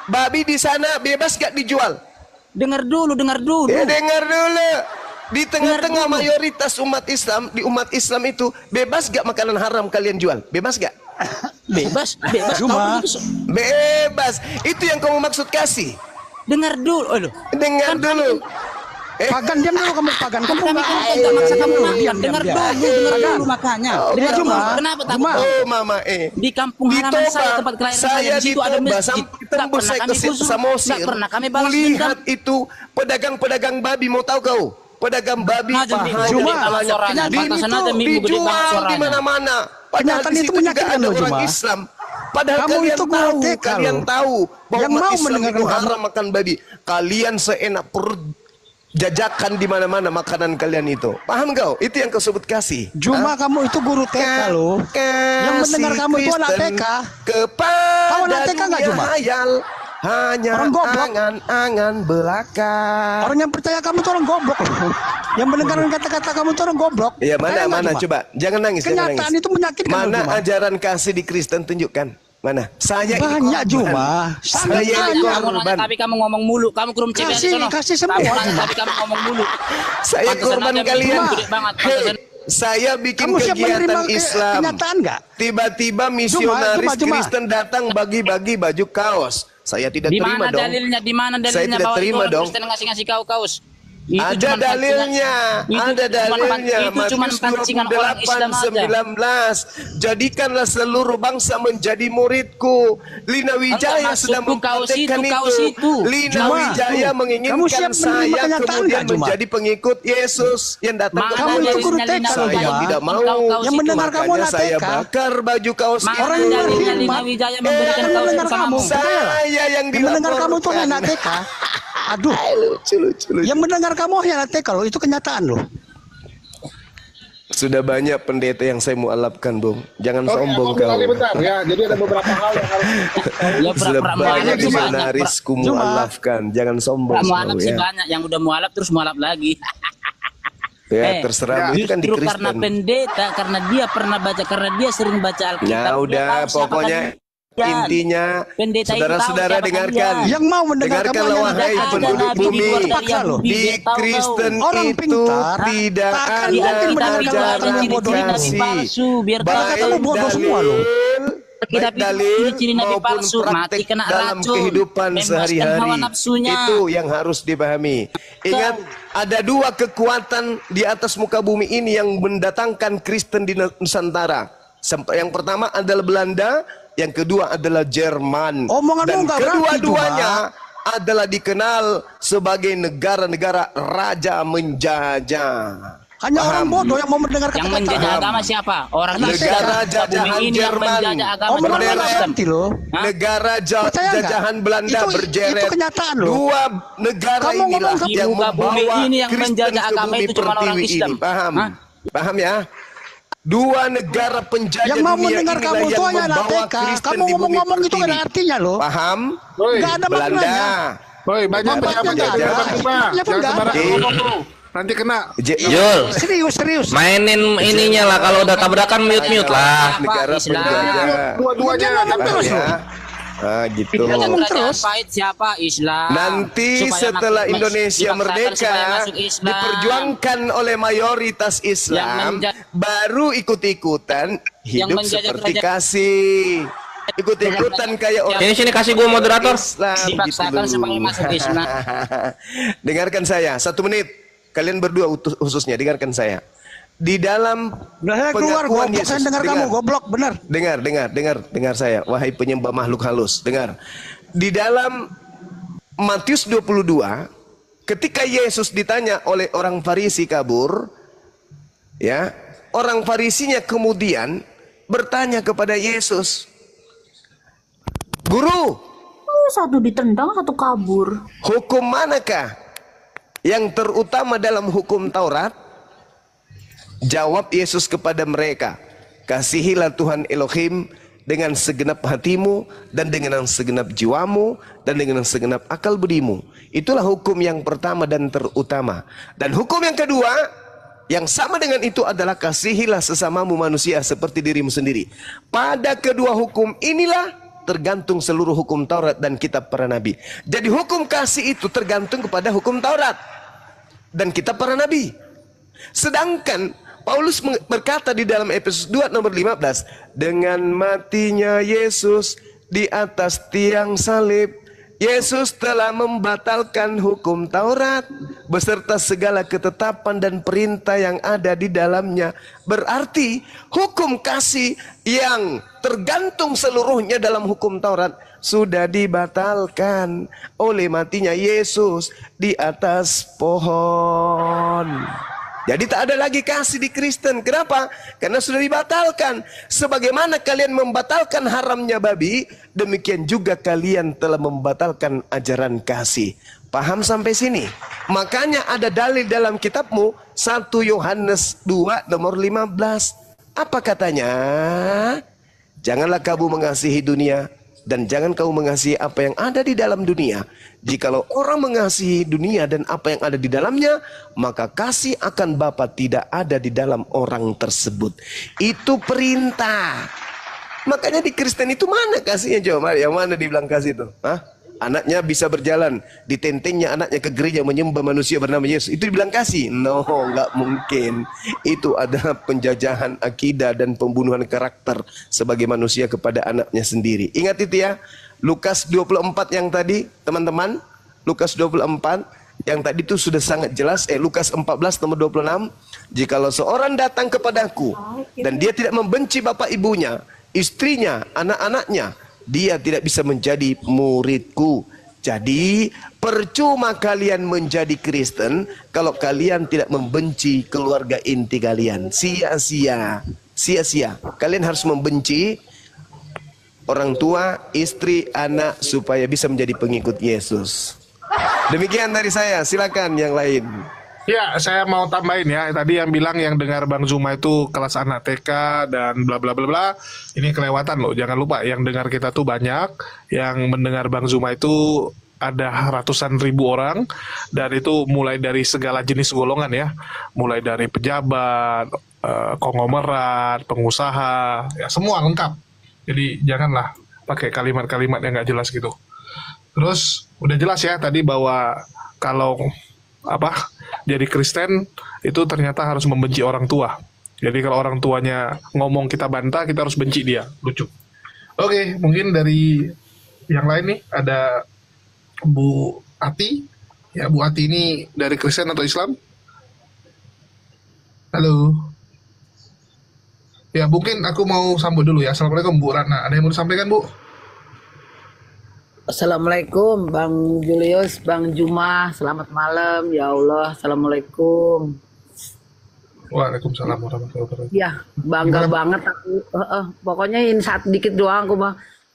babi di sana bebas gak dijual? Dengar dulu. Ya dengar dulu. Di tengah-tengah dulu. mayoritas umat Islam, di umat Islam itu bebas gak makanan haram kalian jual? Bebas gak? Bebas. Juma. Kau begitu. Bebas. Itu yang kamu maksud kasih. Dengar dulu. Oh, loh. Dengar dulu. Pagan, diam dulu kamu, Pagan. Kamu Kami nggak tidak maksa kamu Diam, makan. diam, Dengar diam. dulu makanya. Dengar dulu. Juma. Kenapa takut? Juma. Oh mama Di kampung di halaman Toba, saya tempat kelahiran saya di di situ ada Toba masjid. sampai Nggak tembus pernah saya kami ke gusur, Samosir. nggak pernah kami balas Kulihat dendam. itu pedagang-pedagang babi, mau tahu kau? Pedagang babi Ngajak di- paha Juma, kepalanya. kenyataan Di pantasan itu aja minggu gede banget dijual di suaranya. mana-mana. Padahal Kenyataan di itu situ juga menyakitkan ada loh, orang Juma. Islam. Padahal Kamu kalian itu guru tahu, TK kalian loh. tahu bahwa Yang umat mau Islam mendengarkan itu kamu. haram makan babi. Kalian seenak perut jajakan di mana-mana makanan kalian itu. Paham kau? Itu yang kau sebut kasih. Cuma kamu itu guru TK loh. Yang mendengar kamu itu anak TK. Kepada Kamu anak TK nggak, dunia Juma? hayal hanya Orang goblok. angan-angan belaka. Orang yang percaya kamu itu orang goblok loh. Yang mendengarkan kata-kata kamu itu orang goblok. Ya Percaya mana nggak, Juma? coba. Jangan nangis, jangan Kenyataan nangis. itu menyakitkan Mana loh, Juma. ajaran kasih di Kristen, tunjukkan. Mana? Saya ini Banyak, korban. Juma. Sangat Saya ini banyak. Kamu nanya korban. tapi kamu ngomong mulu. Kamu kurum cewek di sono. Kasih semua, Kamu nanya Juma. tapi kamu ngomong mulu. Saya Pantesan korban aja kalian. Juma gede banget, Hei, pantesan. saya bikin Kamu siap menerima kegiatan Islam. kenyataan nggak? Tiba-tiba misionaris Juma. Kristen datang bagi-bagi baju kaos. Saya tidak Di terima mana dong. dalilnya? Di mana dalilnya Saya tidak bahwa itu terima orang dong. Kristen ngasih-ngasih kau kaos? Itu Ada cuman dalilnya, pancingan- ada dalilnya. Itu cuma Matius pancingan orang Islam aja. 28:19. Jadikanlah seluruh bangsa menjadi muridku. Lina Wijaya Enggak, sudah maksudku kaos mempraktekkan itu, kaos itu. Lina Juma, Wijaya kamu menginginkan siap menerima saya kenyataan kemudian nggak, Juma? menjadi pengikut Yesus yang datang Mana ke Kamu itu Paulus. guru dalilnya TK Lina loh, Saya Juma. tidak mau. Kaos Yang itu. mendengar kamu Makanya anak saya TK. bakar baju kaos Mana itu. dalilnya Lina Mat. Wijaya memberikan Yang kaos mendengar bersamamu? kamu. Saya yang Yang mendengar kamu itu dilaporkan. anak TK. Aduh. Lucu. Yang mendengar kamu anak TK loh. Itu kenyataan loh. Sudah banyak pendeta yang saya mualafkan, Bung. Jangan Oke, sombong aku kau. tadi bentar ya. Jadi ada beberapa hal yang harus Ya Sudah pura-pura banyak mualaf sih banyak. misionaris mualafkan. Jangan sombong Pura mualaf kau sih ya. banyak. Yang udah mualaf terus mualaf lagi. Ya, terserah itu kan di Justru karena Kristen. pendeta, karena dia pernah baca, karena dia sering baca Alkitab. Ya dia udah, tahu siapa pokoknya kalian. intinya Pendeta itu saudara-saudara tahu siapa dengarkan. kalian. Yang mau mendengar kamu Dengarkanlah anak wahai TK. penduduk Ada bumi. nabi di luar dari Paksa loh. Yahudi, Di dia tahu Kristen kau. Orang itu pintar tidak tak akan ada mungkin mendengarkan ajaran kata-kata bodoh ini. kasih. Palsu, biar tahu Baik kamu bodoh semua loh. baik Tapi dalil ciri-ciri nabi maupun palsu, mati praktik kena dalam racun, kehidupan bebaskan sehari-hari. hawa nafsunya. Itu yang harus dipahami. Ingat, ada dua kekuatan di atas muka bumi ini yang mendatangkan Kristen di Nusantara. Yang pertama adalah Belanda, yang kedua adalah Jerman. Omonganmu Dan nggak berarti, kedua-duanya adalah dikenal sebagai negara-negara raja menjajah. Hanya Paham? orang bodoh yang mau mendengar Yang kata-kata. menjajah agama siapa? Orang Negara Islam. jajahan Bumi ini yang Jerman. menjajah agama Omongan orang bendera Islam. nanti loh. Hah? Negara Percaya nggak? jajahan Belanda Itu berjeret. kenyataan loh. Dua negara Kamu ngomong inilah ke- yang Di muka bumi membawa ini yang Kristen menjajah ke agama bumi itu cuma orang pertiwi Islam. ini. Paham? Hah? Paham ya? Dua negara penjajah Yang mau dunia mendengar inilah kamu yang itu hanya anak membawa TK. Kristen Kamu di bumi ngomong-ngomong itu pertiwi. ada artinya loh. Paham? Woi, Nggak ada Belanda. maknanya. Woi, banyak Bapaknya pejabat nggak ada. Bang Juma. Ibunya pun Jangan nggak sembarangan ada. ngomong lu. Nanti kena. Jul, Serius. mainin ininya lah. Kalau udah tabrakan mute lah. Negara Islam. penjajah. Dua-duanya Dia ngomong kan terus Ya. loh. Ah, gitu. Dia ngomong terus. Pahit siapa? Islam. Nanti Supaya setelah masuk- Indonesia dipaksakan merdeka supaya masuk Islam. diperjuangkan oleh mayoritas Islam, baru ikut-ikutan Yang hidup menjajah seperti kerajaan. kasih. Ikut-ikutan kayak orang Sini kasih gua moderator. Islam Dipaksakan gitu. supaya masuk Islam. Dengarkan saya 1 menit. Kalian berdua khususnya dengarkan saya. Di dalam Udah saya keluar, pengakuan goblok. Saya dengar kamu, goblok, bener. Dengar saya, wahai penyembah makhluk halus, dengar. Di dalam Matius 22, ketika Yesus ditanya oleh orang Farisi kabur, ya, orang Farisinya kemudian bertanya kepada Yesus, "Guru, Satu ditendang, satu kabur. hukum manakah yang terutama dalam hukum Taurat?" Jawab Yesus kepada mereka, "Kasihilah Tuhan Elohim dengan segenap hatimu dan dengan segenap jiwamu dan dengan segenap akal budimu." Itulah hukum yang pertama dan terutama. Dan hukum yang kedua yang sama dengan itu adalah kasihilah sesamamu manusia seperti dirimu sendiri. Pada kedua hukum inilah tergantung seluruh hukum Taurat dan kitab para nabi. Jadi hukum kasih itu tergantung kepada hukum Taurat dan kitab para nabi. Sedangkan Paulus berkata di dalam Efesus 2 nomor 15, dengan matinya Yesus di atas tiang salib, Yesus telah membatalkan hukum Taurat beserta segala ketetapan dan perintah yang ada di dalamnya. Berarti hukum kasih yang tergantung seluruhnya dalam hukum Taurat sudah dibatalkan oleh matinya Yesus di atas pohon. Jadi tak ada lagi kasih di Kristen. Kenapa? Karena sudah dibatalkan. Sebagaimana kalian membatalkan haramnya babi, demikian juga kalian telah membatalkan ajaran kasih. Paham sampai sini? Makanya ada dalil dalam kitabmu 1 Yohanes 2 nomor 15. Apa katanya? Janganlah kamu mengasihi dunia dan jangan kamu mengasihi apa yang ada di dalam dunia. Jikalau orang mengasihi dunia dan apa yang ada di dalamnya, maka kasih akan Bapa tidak ada di dalam orang tersebut. Itu perintah. Makanya di Kristen itu mana kasihnya, coba? Yang mana dibilang kasih itu? Hah? Anaknya bisa berjalan, ditentengnya anaknya ke gereja menyembah manusia bernama Yesus. Itu dibilang kasih? No, nggak mungkin. Itu adalah penjajahan akidah dan pembunuhan karakter sebagai manusia kepada anaknya sendiri. Ingat itu ya. Lukas 24 yang tadi, teman-teman. Lukas 24 yang tadi itu sudah sangat jelas. Lukas 14 nomor 26. Jikalau seorang datang kepadaku dan dia tidak membenci bapak ibunya, istrinya, anak-anaknya, dia tidak bisa menjadi muridku. Jadi percuma kalian menjadi Kristen kalau kalian tidak membenci keluarga inti kalian. Sia-sia. Sia-sia. Kalian harus membenci orang tua, istri, anak supaya bisa menjadi pengikut Yesus. Demikian dari saya. Silakan yang lain. Ya, saya mau tambahin ya. Tadi yang bilang yang dengar Bang Zuma itu kelas anak TK dan bla bla bla bla. Ini kelewatan loh. Jangan lupa yang dengar kita tuh banyak. Yang mendengar Bang Zuma itu ada ratusan ribu orang, dan itu mulai dari segala jenis golongan ya. Mulai dari pejabat, konglomerat, pengusaha, ya semua lengkap. Jadi janganlah pakai kalimat-kalimat yang nggak jelas gitu. Terus udah jelas ya tadi bahwa kalau jadi Kristen itu ternyata harus membenci orang tua. Jadi kalau orang tuanya ngomong kita bantah, kita harus benci dia. Lucu. Oke, mungkin dari yang lain nih ada Bu Ati. Ya, Bu Ati ini dari Kristen atau Islam? Halo. Ya, mungkin aku mau sambut dulu ya. Assalamualaikum Bu Ratna. Ada yang mau disampaikan, Bu? Assalamualaikum Bang Julius, Bang Juma, selamat malam ya Allah, Assalamualaikum. Waalaikumsalam warahmatullahi wabarakatuh. Ya bangga banget aku, pokoknya ini saat dikit doang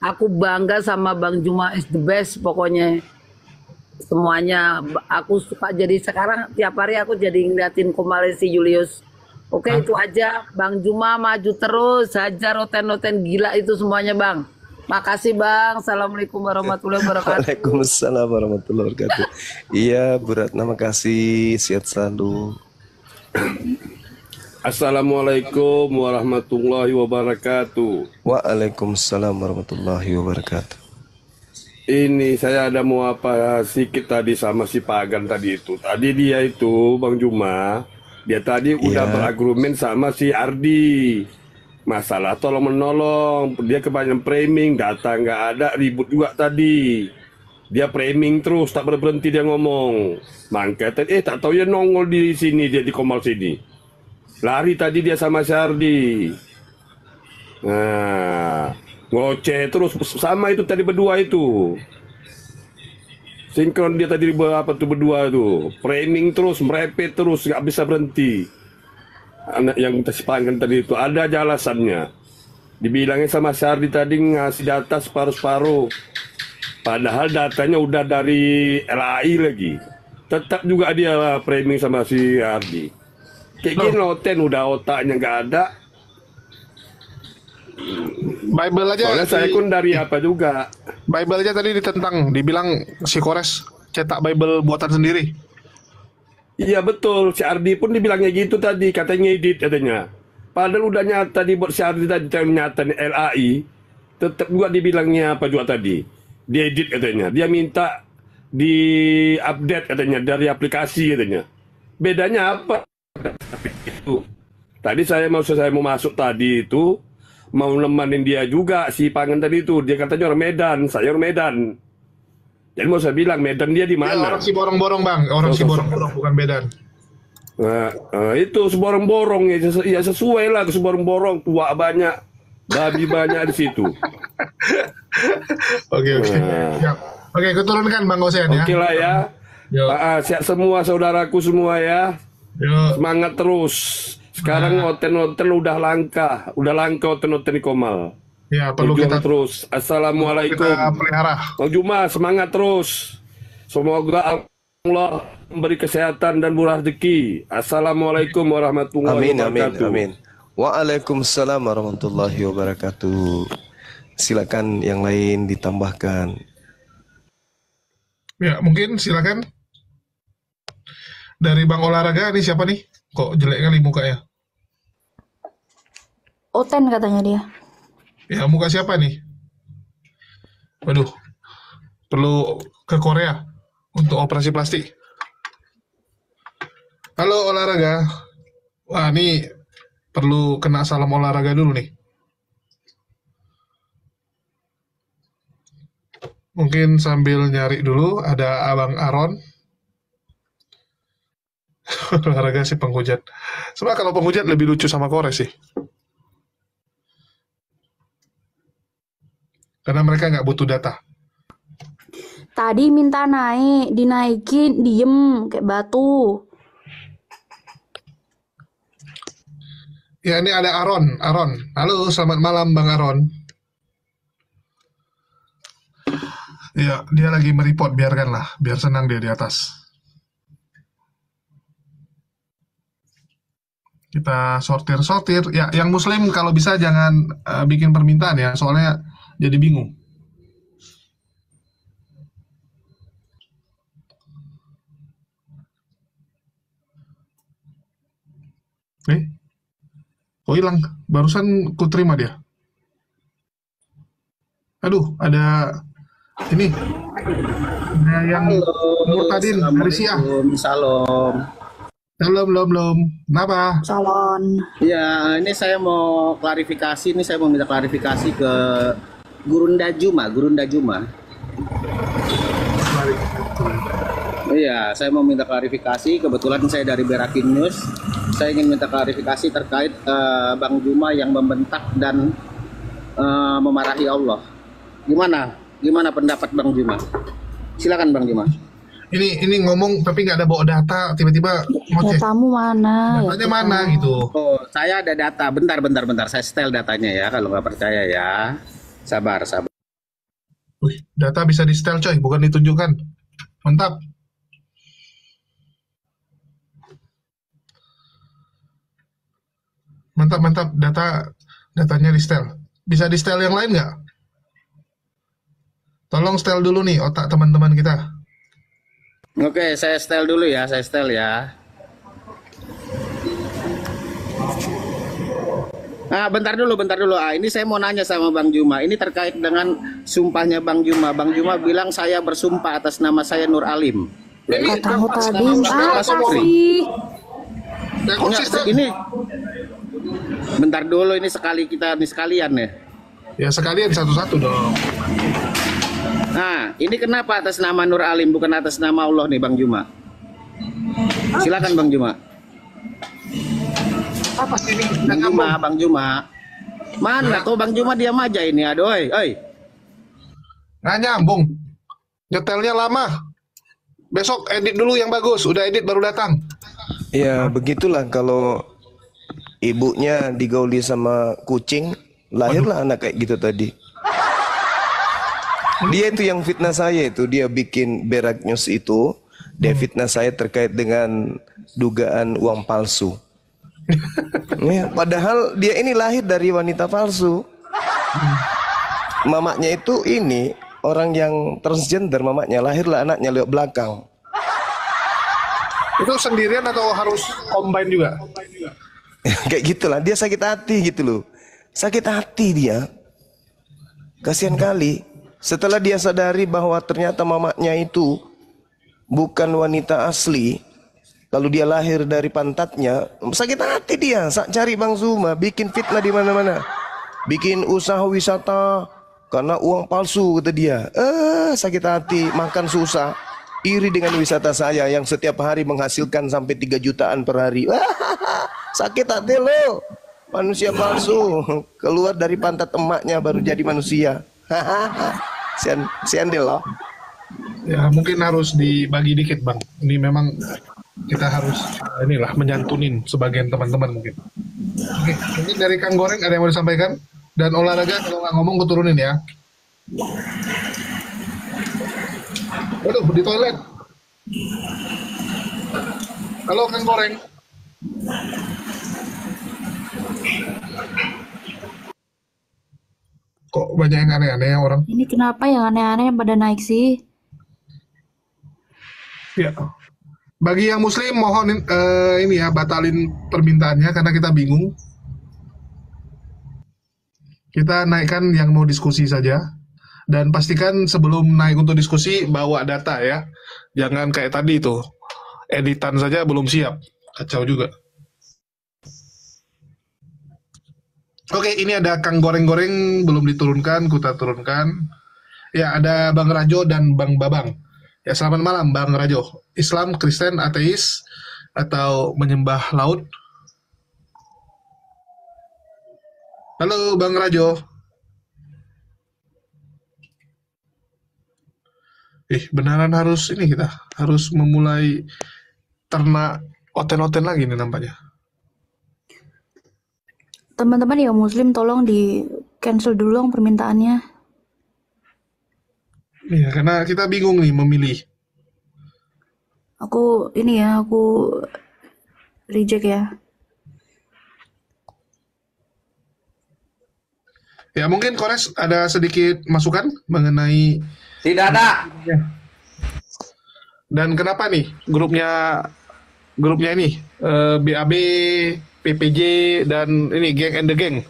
aku bangga sama Bang Juma is the best pokoknya. Semuanya aku suka, jadi sekarang tiap hari aku jadi ngeliatin Komalesi Julius. Oke, itu aja Bang Juma, maju terus, hajar roten-roten gila itu semuanya Bang. Makasih Bang. Assalamualaikum warahmatullahi wabarakatuh. Waalaikumsalam warahmatullahi wabarakatuh. Iya, Bu Ratna, makasih. Sehat selalu. Assalamualaikum warahmatullahi wabarakatuh. Waalaikumsalam warahmatullahi wabarakatuh. Ini saya ada mau apa sedikit tadi sama si Pagan tadi itu. Tadi dia itu Bang Juma, dia tadi udah berargumen sama si Ardi. Masalah tolong menolong, dia kebanyakan framing, data nggak ada, ribut juga tadi. Dia framing terus, tak berhenti dia ngomong. Mangkat, tak tahu ya nongol di sini, dia di Komal sini. Lari tadi dia sama Syardi. Nah, ngoceh terus sama itu tadi berdua itu. Sinkron dia tadi berdua itu. Framing terus, merepet terus, nggak bisa berhenti. Anak yang kita sepangkan tadi itu ada aja alasannya. Dibilangnya sama Syardi tadi ngasih data separuh-separuh, padahal datanya udah dari LAI lagi. Tetap juga dia framing sama si Syardi. Kayak gini noten udah otaknya nggak ada. Bible aja. Soalnya saya pun dari apa juga. Bible aja tadi ditentang, dibilang si Kores cetak Bible buatan sendiri. Iya betul, si Ardi pun dibilangnya gitu tadi, katanya edit katanya. Padahal udah nyata dibuat si Ardi tadi nyata LAI, tetap juga dibilangnya apa juga tadi. Dia edit katanya, dia minta di update katanya dari aplikasi katanya. Bedanya apa? Itu. Tadi saya mau masuk tadi itu mau nemanin dia juga si Pangan tadi itu, dia katanya orang Medan, saya orang Medan. Jadi mau saya bilang Medan dia di mana? Ya, orang si borong-borong Bang, orang si borong-borong bukan Medan. Nah, itu seborong-borong ya sesuai lah ke seborong-borong, tua banyak, babi banyak di situ. Oke. Oke, keturunkan Bang Osen ya. Oke lah ya. Sehat semua saudaraku semua ya. Semangat terus. Sekarang hotel-hotel udah langka hotel-hotel di Komal. Ya, perlu Berjuang kita terus. Assalamualaikum. kita pelihara. Bang Juma, semangat terus. Semoga Allah memberi kesehatan dan murah rezeki. Assalamualaikum warahmatullahi wabarakatuh. Amin. Waalaikumsalam warahmatullahi wabarakatuh. Silakan yang lain ditambahkan. Ya, mungkin silakan. Dari Bang Olahraga, ini siapa nih? Kok jelek kali mukanya? Oten katanya dia. Ya, muka siapa nih? Waduh, perlu ke Korea untuk operasi plastik. Halo Olahraga. Wah, ini perlu kena salam olahraga dulu nih. Mungkin sambil nyari dulu, ada Abang Aron. Olahraga sih penghujat. Sebab kalau penghujat lebih lucu sama Kores sih. Karena mereka nggak butuh data. Tadi minta naik, dinaikin, diem kayak batu. Ya, ini ada Aron. Halo, selamat malam Bang Aron. Ya, dia lagi mereport, biarkanlah. Biar senang dia di atas. Kita sortir. Ya, yang Muslim kalau bisa jangan bikin permintaan ya, soalnya jadi bingung. Oh hilang, barusan ku terima dia. Aduh, ada ini. Ada yang Murtadin dari Syiah. Salam. Belum. Kenapa? Calon. Ya, ini saya mau klarifikasi. Ini saya mau minta klarifikasi ke Gurunda Juma. Iya, saya mau minta klarifikasi. Kebetulan saya dari Berakin News. Saya ingin minta klarifikasi terkait Bang Juma yang membentak dan memarahi Allah. Gimana pendapat Bang Juma? Silakan Bang Juma. Ini ngomong tapi nggak ada bawa data, tiba-tiba ngoceh. Datamu mana? Datanya mana gitu? Oh, saya ada data. Bentar. Saya setel datanya ya. Kalau nggak percaya ya, sabar. Wih, data bisa di setel coy, bukan ditunjukkan. Mantap. Mantap. Datanya di setel. Bisa di setel yang lain nggak? Tolong setel dulu nih otak teman-teman kita. Oke, saya setel dulu ya. Nah, bentar dulu. Ini saya mau nanya sama Bang Juma. Ini terkait dengan sumpahnya Bang Juma. Bang Juma bilang saya bersumpah atas nama saya Nur Alim. Katamu tadi apa sih? Enggak, ini bentar dulu, ini sekalian ya. Ya sekalian satu-satu dong. Nah, ini kenapa atas nama Nur Alim bukan atas nama Allah nih Bang Juma? Silakan Bang Juma. Apa sih ini? Bang Juma. Mana tuh Bang Juma, diam aja ini. Aduh, oi. Nggak nyambung. Nyetelnya lama. Besok edit dulu yang bagus. Udah edit baru datang. Ya begitulah kalau ibunya digauli sama kucing, lahirlah anak kayak gitu tadi. Dia itu yang fitnah saya itu, dia bikin Berak News itu, dia fitnah saya terkait dengan dugaan uang palsu. Ya, padahal dia ini lahir dari wanita palsu. Mamanya itu ini orang yang transgender, mamanya lahirlah anaknya lewat belakang. Itu sendirian atau harus combine juga? Kayak gitulah, dia sakit hati gitu loh. Sakit hati dia. Kasihan kali. Setelah dia sadari bahwa ternyata mamanya itu bukan wanita asli, lalu dia lahir dari pantatnya, sakit hati dia. Cari Bang Zuma, bikin fitnah di mana-mana, bikin usaha wisata karena uang palsu kata dia. Sakit hati, makan susah, iri dengan wisata saya yang setiap hari menghasilkan sampai 3 jutaan per hari. Sakit hati lo, manusia palsu keluar dari pantat emaknya baru jadi manusia. Sian deh loh. Ya mungkin harus dibagi dikit Bang. Ini memang kita harus inilah menyantunin sebagian teman-teman mungkin. Oke, mungkin dari Kang Goreng ada yang mau disampaikan? Dan olahraga kalau nggak ngomong gue turunin ya. Waduh, di toilet. Halo Kang Goreng. Kok banyak yang aneh-aneh ya orang? Ini kenapa yang aneh-aneh yang pada naik sih? Ya. Bagi yang muslim mohon ini ya batalin permintaannya karena kita bingung. Kita naikkan yang mau diskusi saja. Dan pastikan sebelum naik untuk diskusi bawa data ya. Jangan kayak tadi itu. Editan saja belum siap. Kacau juga. Oke, ini ada Kang Goreng-Goreng belum diturunkan, kita turunkan. Ya, ada Bang Rajo dan Bang Babang. Ya, selamat malam Bang Rajo. Islam, Kristen, ateis, atau menyembah laut? Halo Bang Rajo. Beneran harus ini kita, harus memulai ternak oten-oten lagi nih nampaknya. Teman-teman yang muslim tolong di cancel dulu dong permintaannya. Iya, karena kita bingung nih memilih. Aku reject ya. Ya mungkin Kores ada sedikit masukan mengenai Tidak ada. Dan kenapa nih grupnya ini BAB, PPJ dan ini Gang and the Gang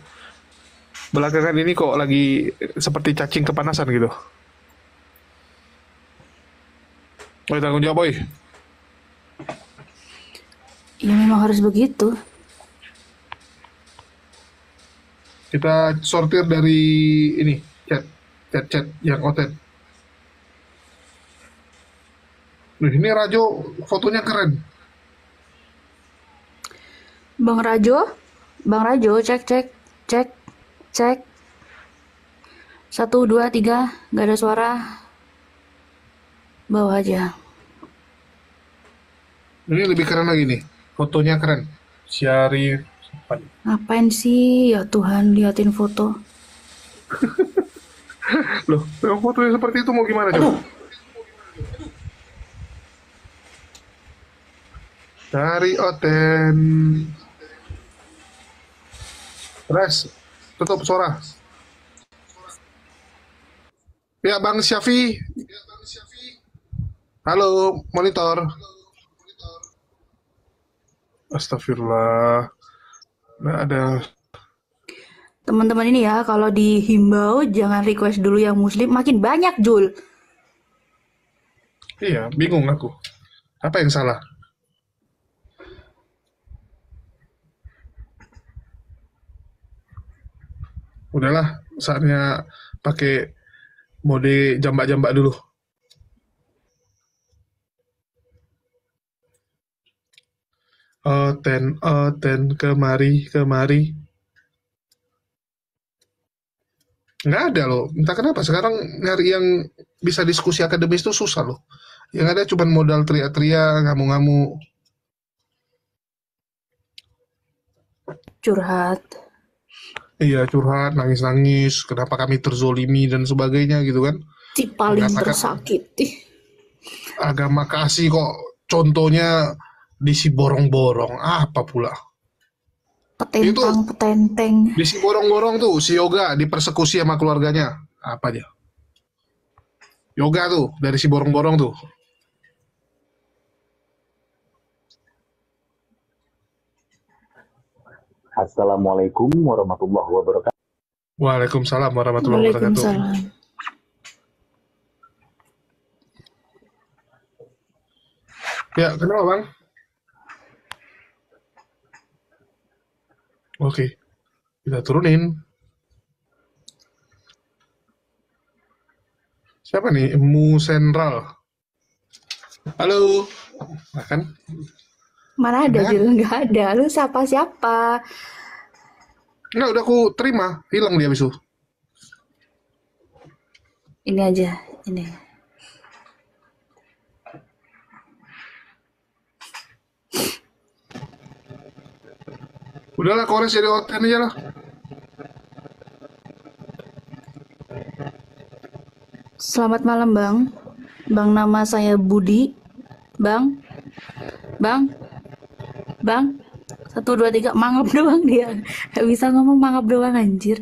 belakangan ini kok lagi seperti cacing kepanasan gitu. Oi, tanggung jawab, oi. Ya memang harus begitu. Kita sortir dari ini chat yang oten. Ini Rajo fotonya keren. Bang Rajo, cek. 1, 2, 3, nggak ada suara. Bawa aja. Ini lebih keren lagi nih, fotonya keren. Syarif. Ngapain sih ya Tuhan liatin foto? Loh, fotonya seperti itu mau gimana coba? Dari oten. Res, tutup suara. Ya Bang Syafi. Halo, monitor. Astagfirullah. Nggak ada. Teman-teman ini ya, kalau dihimbau jangan request dulu yang muslim, makin banyak Jul. Iya, bingung aku. Apa yang salah? Udahlah, saatnya pakai mode jambak-jambak dulu. Oten, kemari. Nggak ada loh. Entah kenapa sekarang nyari yang bisa diskusi akademis itu susah loh. Yang ada cuma modal teriak-teriak, ngamuk-ngamuk. Curhat. Iya, curhat, nangis-nangis, kenapa kami terzolimi dan sebagainya gitu kan. Si paling Mengatakan tersakiti. agama kasih kok contohnya disi borong-borong, apa pula? Petentang. Disi borong-borong tuh, si Yoga dipersekusi sama keluarganya. Apa dia? Yoga tuh, dari si borong-borong tuh. Assalamualaikum warahmatullahi wabarakatuh. Waalaikumsalam warahmatullahi wabarakatuh. Ya, kenapa Bang? Oke, kita turunin. Siapa nih? Mu Sentral. Halo. Makan? Mana ada Jul? Nggak ada. Lu siapa? Nggak, udah aku terima. Hilang dia besok. Ini aja, ini. Udahlah, Kores jadi Oten aja lah. Selamat malam, Bang. Bang, nama saya Budi. Bang. Bang. Bang. 1, 2, 3, mangap doang dia. Gak bisa ngomong, mangap doang anjir.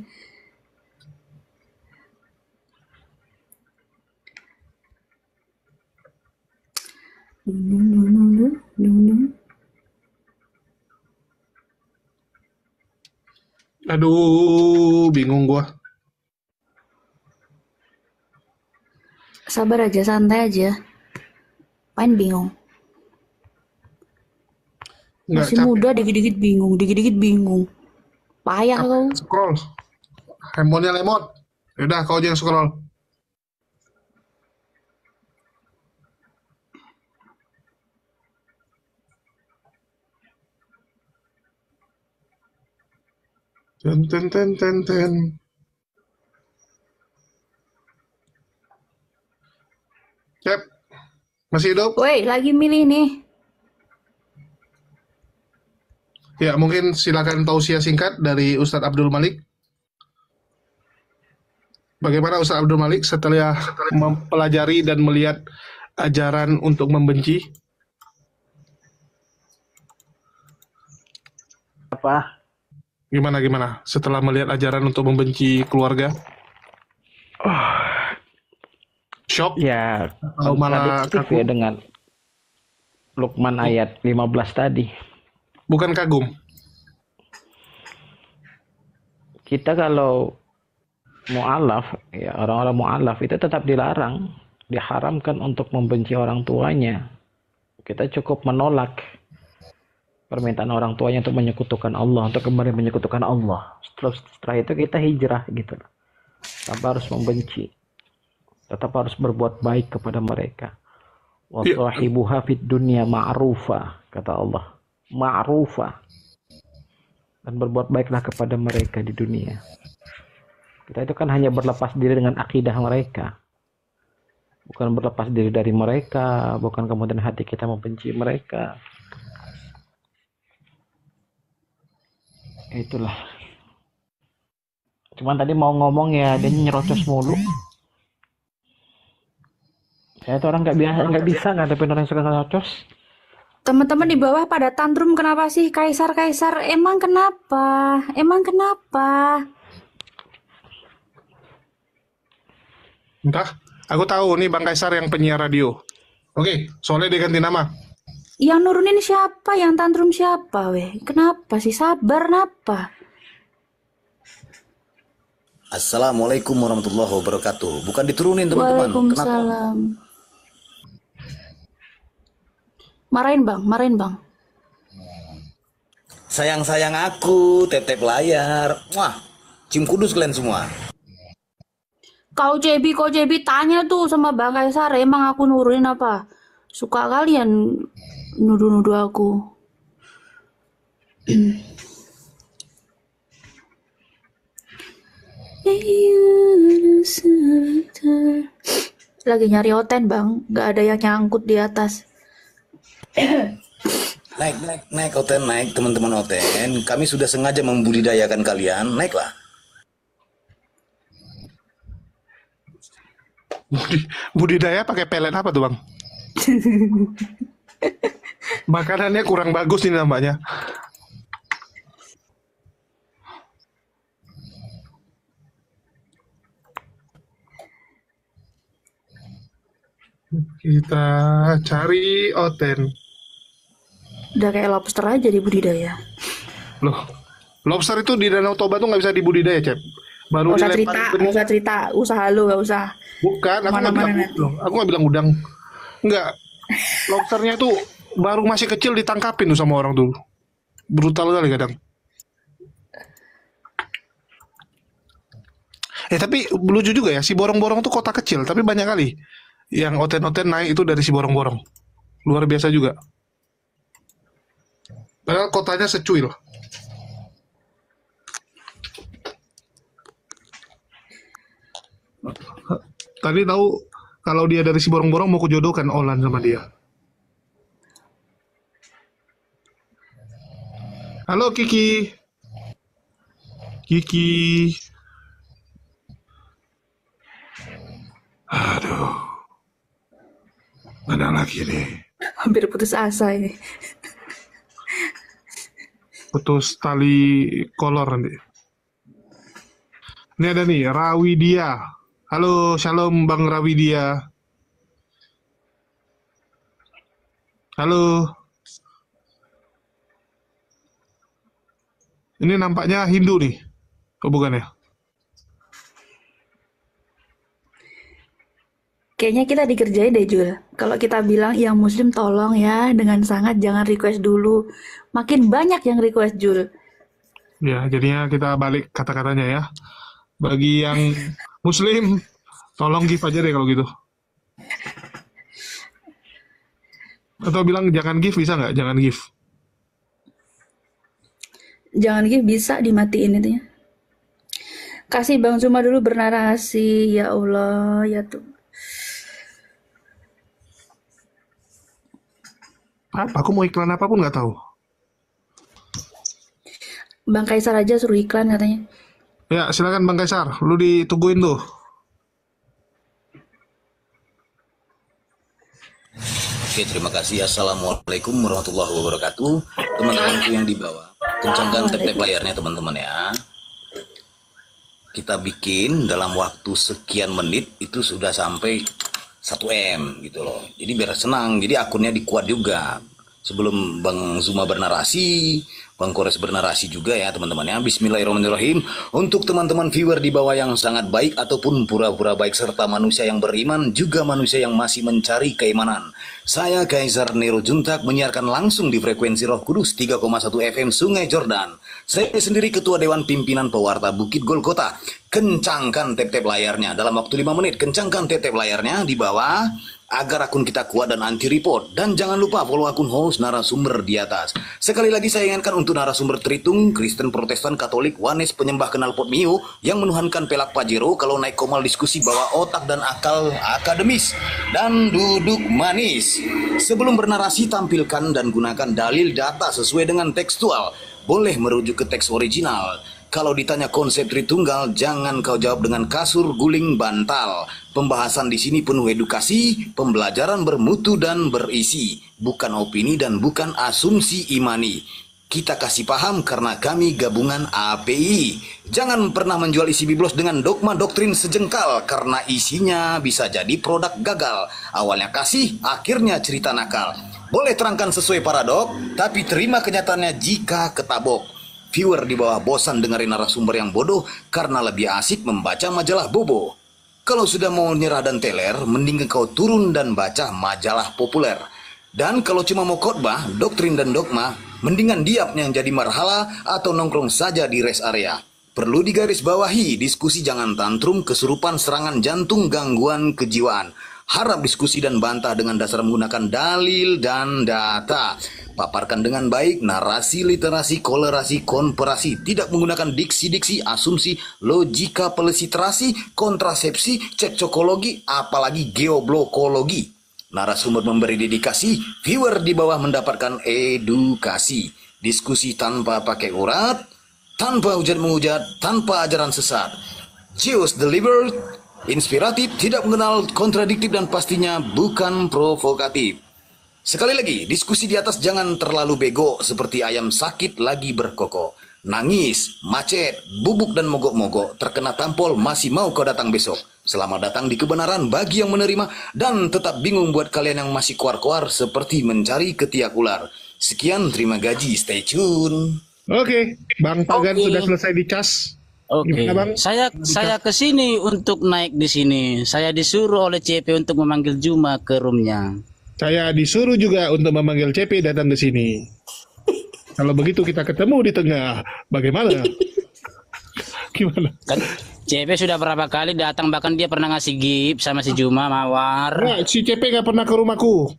Aduh, bingung gua. Sabar aja, santai aja. Main bingung. Nggak, Masih capek. muda, dikit-dikit bingung, dikit-dikit bingung. Payah kau. Scroll. Handphonenya lemot. Yaudah, kau aja yang scroll. Ten ten ten ten ten. Cep, masih hidup? Woi, lagi milih nih. Ya, mungkin silakan tausiah singkat dari Ustadz Abdul Malik. Bagaimana Ustadz Abdul Malik setelah mempelajari dan melihat ajaran untuk membenci? Apa? Gimana setelah melihat ajaran untuk membenci keluarga? Shock? Ya, Atau malah kontradiktif kaku? ya dengan Luqman ayat 15 tadi. Bukan kagum. Kita kalau mu'alaf, ya orang-orang mu'alaf itu tetap dilarang, diharamkan untuk membenci orang tuanya. Kita cukup menolak permintaan orang tuanya untuk menyekutukan Allah, untuk kembali menyekutukan Allah. Setelah itu kita hijrah gitu. Tanpa harus membenci. Tetap harus berbuat baik kepada mereka. Wa sahibuha fid dunya ma'rufa, kata Allah. Ma'rufa. Dan berbuat baiklah kepada mereka di dunia. Kita itu kan hanya berlepas diri dengan akidah mereka. Bukan berlepas diri dari mereka, bukan kemudian hati kita membenci mereka. Itulah. Cuman tadi mau ngomong ya, dia nyerocos mulu. Saya tuh orang nggak bisa ngadepin orang yang suka nyerocos. Teman-teman di bawah pada tantrum, kenapa sih Kaisar? Emang kenapa? Entah, aku tahu nih Bang Kaisar yang penyiar radio. Oke, soalnya dia ganti nama. Yang nurunin siapa? Yang tantrum siapa, weh? Kenapa sih? Sabar, napa? Assalamualaikum warahmatullahi wabarakatuh. Bukan diturunin teman-teman. Kenapa? Waalaikumsalam. Marahin bang. Sayang-sayang aku, tetep layar. Wah, cium kudus kalian semua. Kau JB tanya tuh sama Bang Kaisar, emang aku nurunin apa? Suka kalian nuduh-nuduh aku. Lagi nyari oten bang, gak ada yang nyangkut di atas. Naik Oten, naik teman-teman Oten. Kami sudah sengaja membudidayakan kalian. Naiklah. Budidaya pakai pelet apa tuh Bang? Makanannya kurang bagus ini namanya. Kita cari Oten. Udah kayak lobster aja di budidaya. Loh, lobster itu di Danau Toba tuh nggak bisa dibudidaya, Cep. Baru Gak usah dilempar cerita, benih. gak usah cerita. Usaha lu gak usah. Bukan, aku nggak bilang loh, aku nggak bilang udang. Enggak. Lobsternya tuh baru masih kecil ditangkapin tuh sama orang tuh. Brutal kali kadang. Tapi lucu juga ya, si Borong-Borong tuh kota kecil, tapi banyak kali yang Oten-Oten naik itu dari si Borong-Borong. Luar biasa juga. Padahal kotanya secuil. Tadi tahu kalau dia dari si Borong-Borong mau kujodohkan Olan sama dia. Halo Kiki. Kiki. Aduh. Mana lagi nih? Hampir putus asa ini. Putus tali kolor nanti. Ini ada nih, Rawidia. Halo, shalom Bang Rawidia. Halo. Ini nampaknya Hindu nih. Oh, bukan ya? Kayaknya kita dikerjain deh, Jul. Kalau kita bilang yang muslim tolong ya, dengan sangat jangan request dulu. Makin banyak yang request, Jul. Ya, jadinya kita balik kata-katanya ya. Bagi yang muslim, tolong give aja deh kalau gitu. Atau bilang jangan give, bisa nggak? Jangan give. Jangan gitu, bisa dimatiin itunya. Kasih Bang Zuma dulu bernarasi. Ya Allah, ya tuh. Apa? Aku mau iklan apapun nggak tahu. Bang Kaisar aja suruh iklan katanya. Ya, silakan Bang Kaisar. Lu ditungguin tuh. Oke, terima kasih. Assalamualaikum warahmatullahi wabarakatuh. Teman-temanku yang di bawah, kencangkan tap-tap layarnya teman-teman ya. Kita bikin dalam waktu sekian menit itu sudah sampai 1M gitu loh. Jadi biar senang. Jadi akunnya dikuat juga. Sebelum Bang Zuma bernarasi, Bang Kores bernarasi juga ya teman-teman ya. Bismillahirrahmanirrahim. Untuk teman-teman viewer di bawah yang sangat baik ataupun pura-pura baik, serta manusia yang beriman, juga manusia yang masih mencari keimanan. Saya Kaisar Nero Juntak menyiarkan langsung di frekuensi Roh Kudus 3,1 FM Sungai Jordan. Saya sendiri Ketua Dewan Pimpinan Pewarta Bukit Golgota. Kencangkan tap-tap layarnya dalam waktu 5 menit. Kencangkan tap-tap layarnya di bawah agar akun kita kuat dan anti report. Dan jangan lupa follow akun host narasumber di atas. Sekali lagi saya ingatkan untuk narasumber Tritung, Kristen, Protestan, Katolik, Wanes, penyembah knalpot Mio yang menuhankan pelak Pajero kalau naik komal diskusi bawa otak dan akal akademis dan duduk manis. Sebelum bernarasi tampilkan dan gunakan dalil data sesuai dengan tekstual. Boleh merujuk ke teks original. Kalau ditanya konsep Tritunggal, jangan kau jawab dengan kasur, guling, bantal. Pembahasan di sini penuh edukasi, pembelajaran bermutu dan berisi, bukan opini dan bukan asumsi imani. Kita kasih paham karena kami gabungan API. Jangan pernah menjual isi biblos dengan dogma doktrin sejengkal karena isinya bisa jadi produk gagal. Awalnya kasih, akhirnya cerita nakal. Boleh terangkan sesuai paradok, tapi terima kenyataannya jika ketabok. Viewer di bawah bosan dengerin narasumber yang bodoh karena lebih asik membaca majalah bobo. Kalau sudah mau nyerah dan teler, mending kau turun dan baca majalah populer. Dan kalau cuma mau khotbah, doktrin dan dogma, mendingan diam yang jadi marhala atau nongkrong saja di rest area. Perlu digarisbawahi, diskusi jangan tantrum, kesurupan, serangan jantung, gangguan kejiwaan. Harap diskusi dan bantah dengan dasar menggunakan dalil dan data. Paparkan dengan baik narasi, literasi, kolerasi, komparasi. Tidak menggunakan diksi-diksi, asumsi, logika, pelesiterasi, kontrasepsi, cekcokologi, apalagi geoblokologi. Narasumber memberi dedikasi, viewer di bawah mendapatkan edukasi. Diskusi tanpa pakai urat, tanpa hujat menghujat, tanpa ajaran sesat. Zeus delivered, inspiratif, tidak mengenal kontradiktif dan pastinya bukan provokatif. Sekali lagi, diskusi di atas jangan terlalu bego seperti ayam sakit lagi berkokok. Nangis, macet, bubuk dan mogok-mogok, terkena tampol masih mau kau datang besok. Selamat datang di kebenaran bagi yang menerima dan tetap bingung buat kalian yang masih kuar-kuar seperti mencari ketiak ular. Sekian, terima gaji, stay tune. Oke, Bang Pagan sudah selesai dicas. Oke, Bang? saya ke sini untuk naik di sini. Saya disuruh oleh CP untuk memanggil Juma ke roomnya. Saya disuruh juga untuk memanggil CP datang ke sini. Kalau begitu kita ketemu di tengah. Bagaimana? Gimana? Kan CP sudah berapa kali datang, bahkan dia pernah ngasih gift sama si Juma Mawar. Nah, si CP nggak pernah ke rumahku.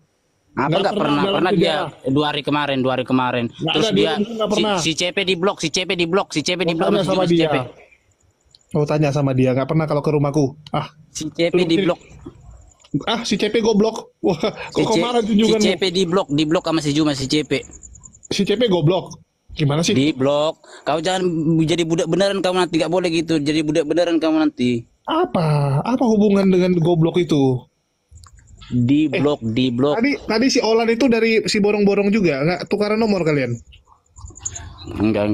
Apa nggak pernah? Pernah dia 2 hari kemarin. Nggak Terus ada, dia pernah. si CP di blok, si CP di blok. Tanya sama dia. Oh, tanya sama dia, nggak pernah kalau ke rumahku. Ah, si CP di blok. Ah, si CP goblok. Wah, kok kemarin tunjukkan. Si CP di blok sama si Juma, si CP. Si CP goblok. Gimana sih? Di blok. Kau jangan jadi budak beneran kamu nanti, gak boleh gitu. Jadi budak beneran kamu nanti. Apa hubungan dengan goblok itu? Di blok. Tadi si Olan itu dari si borong-borong juga, nggak tukaran nomor kalian? Enggak.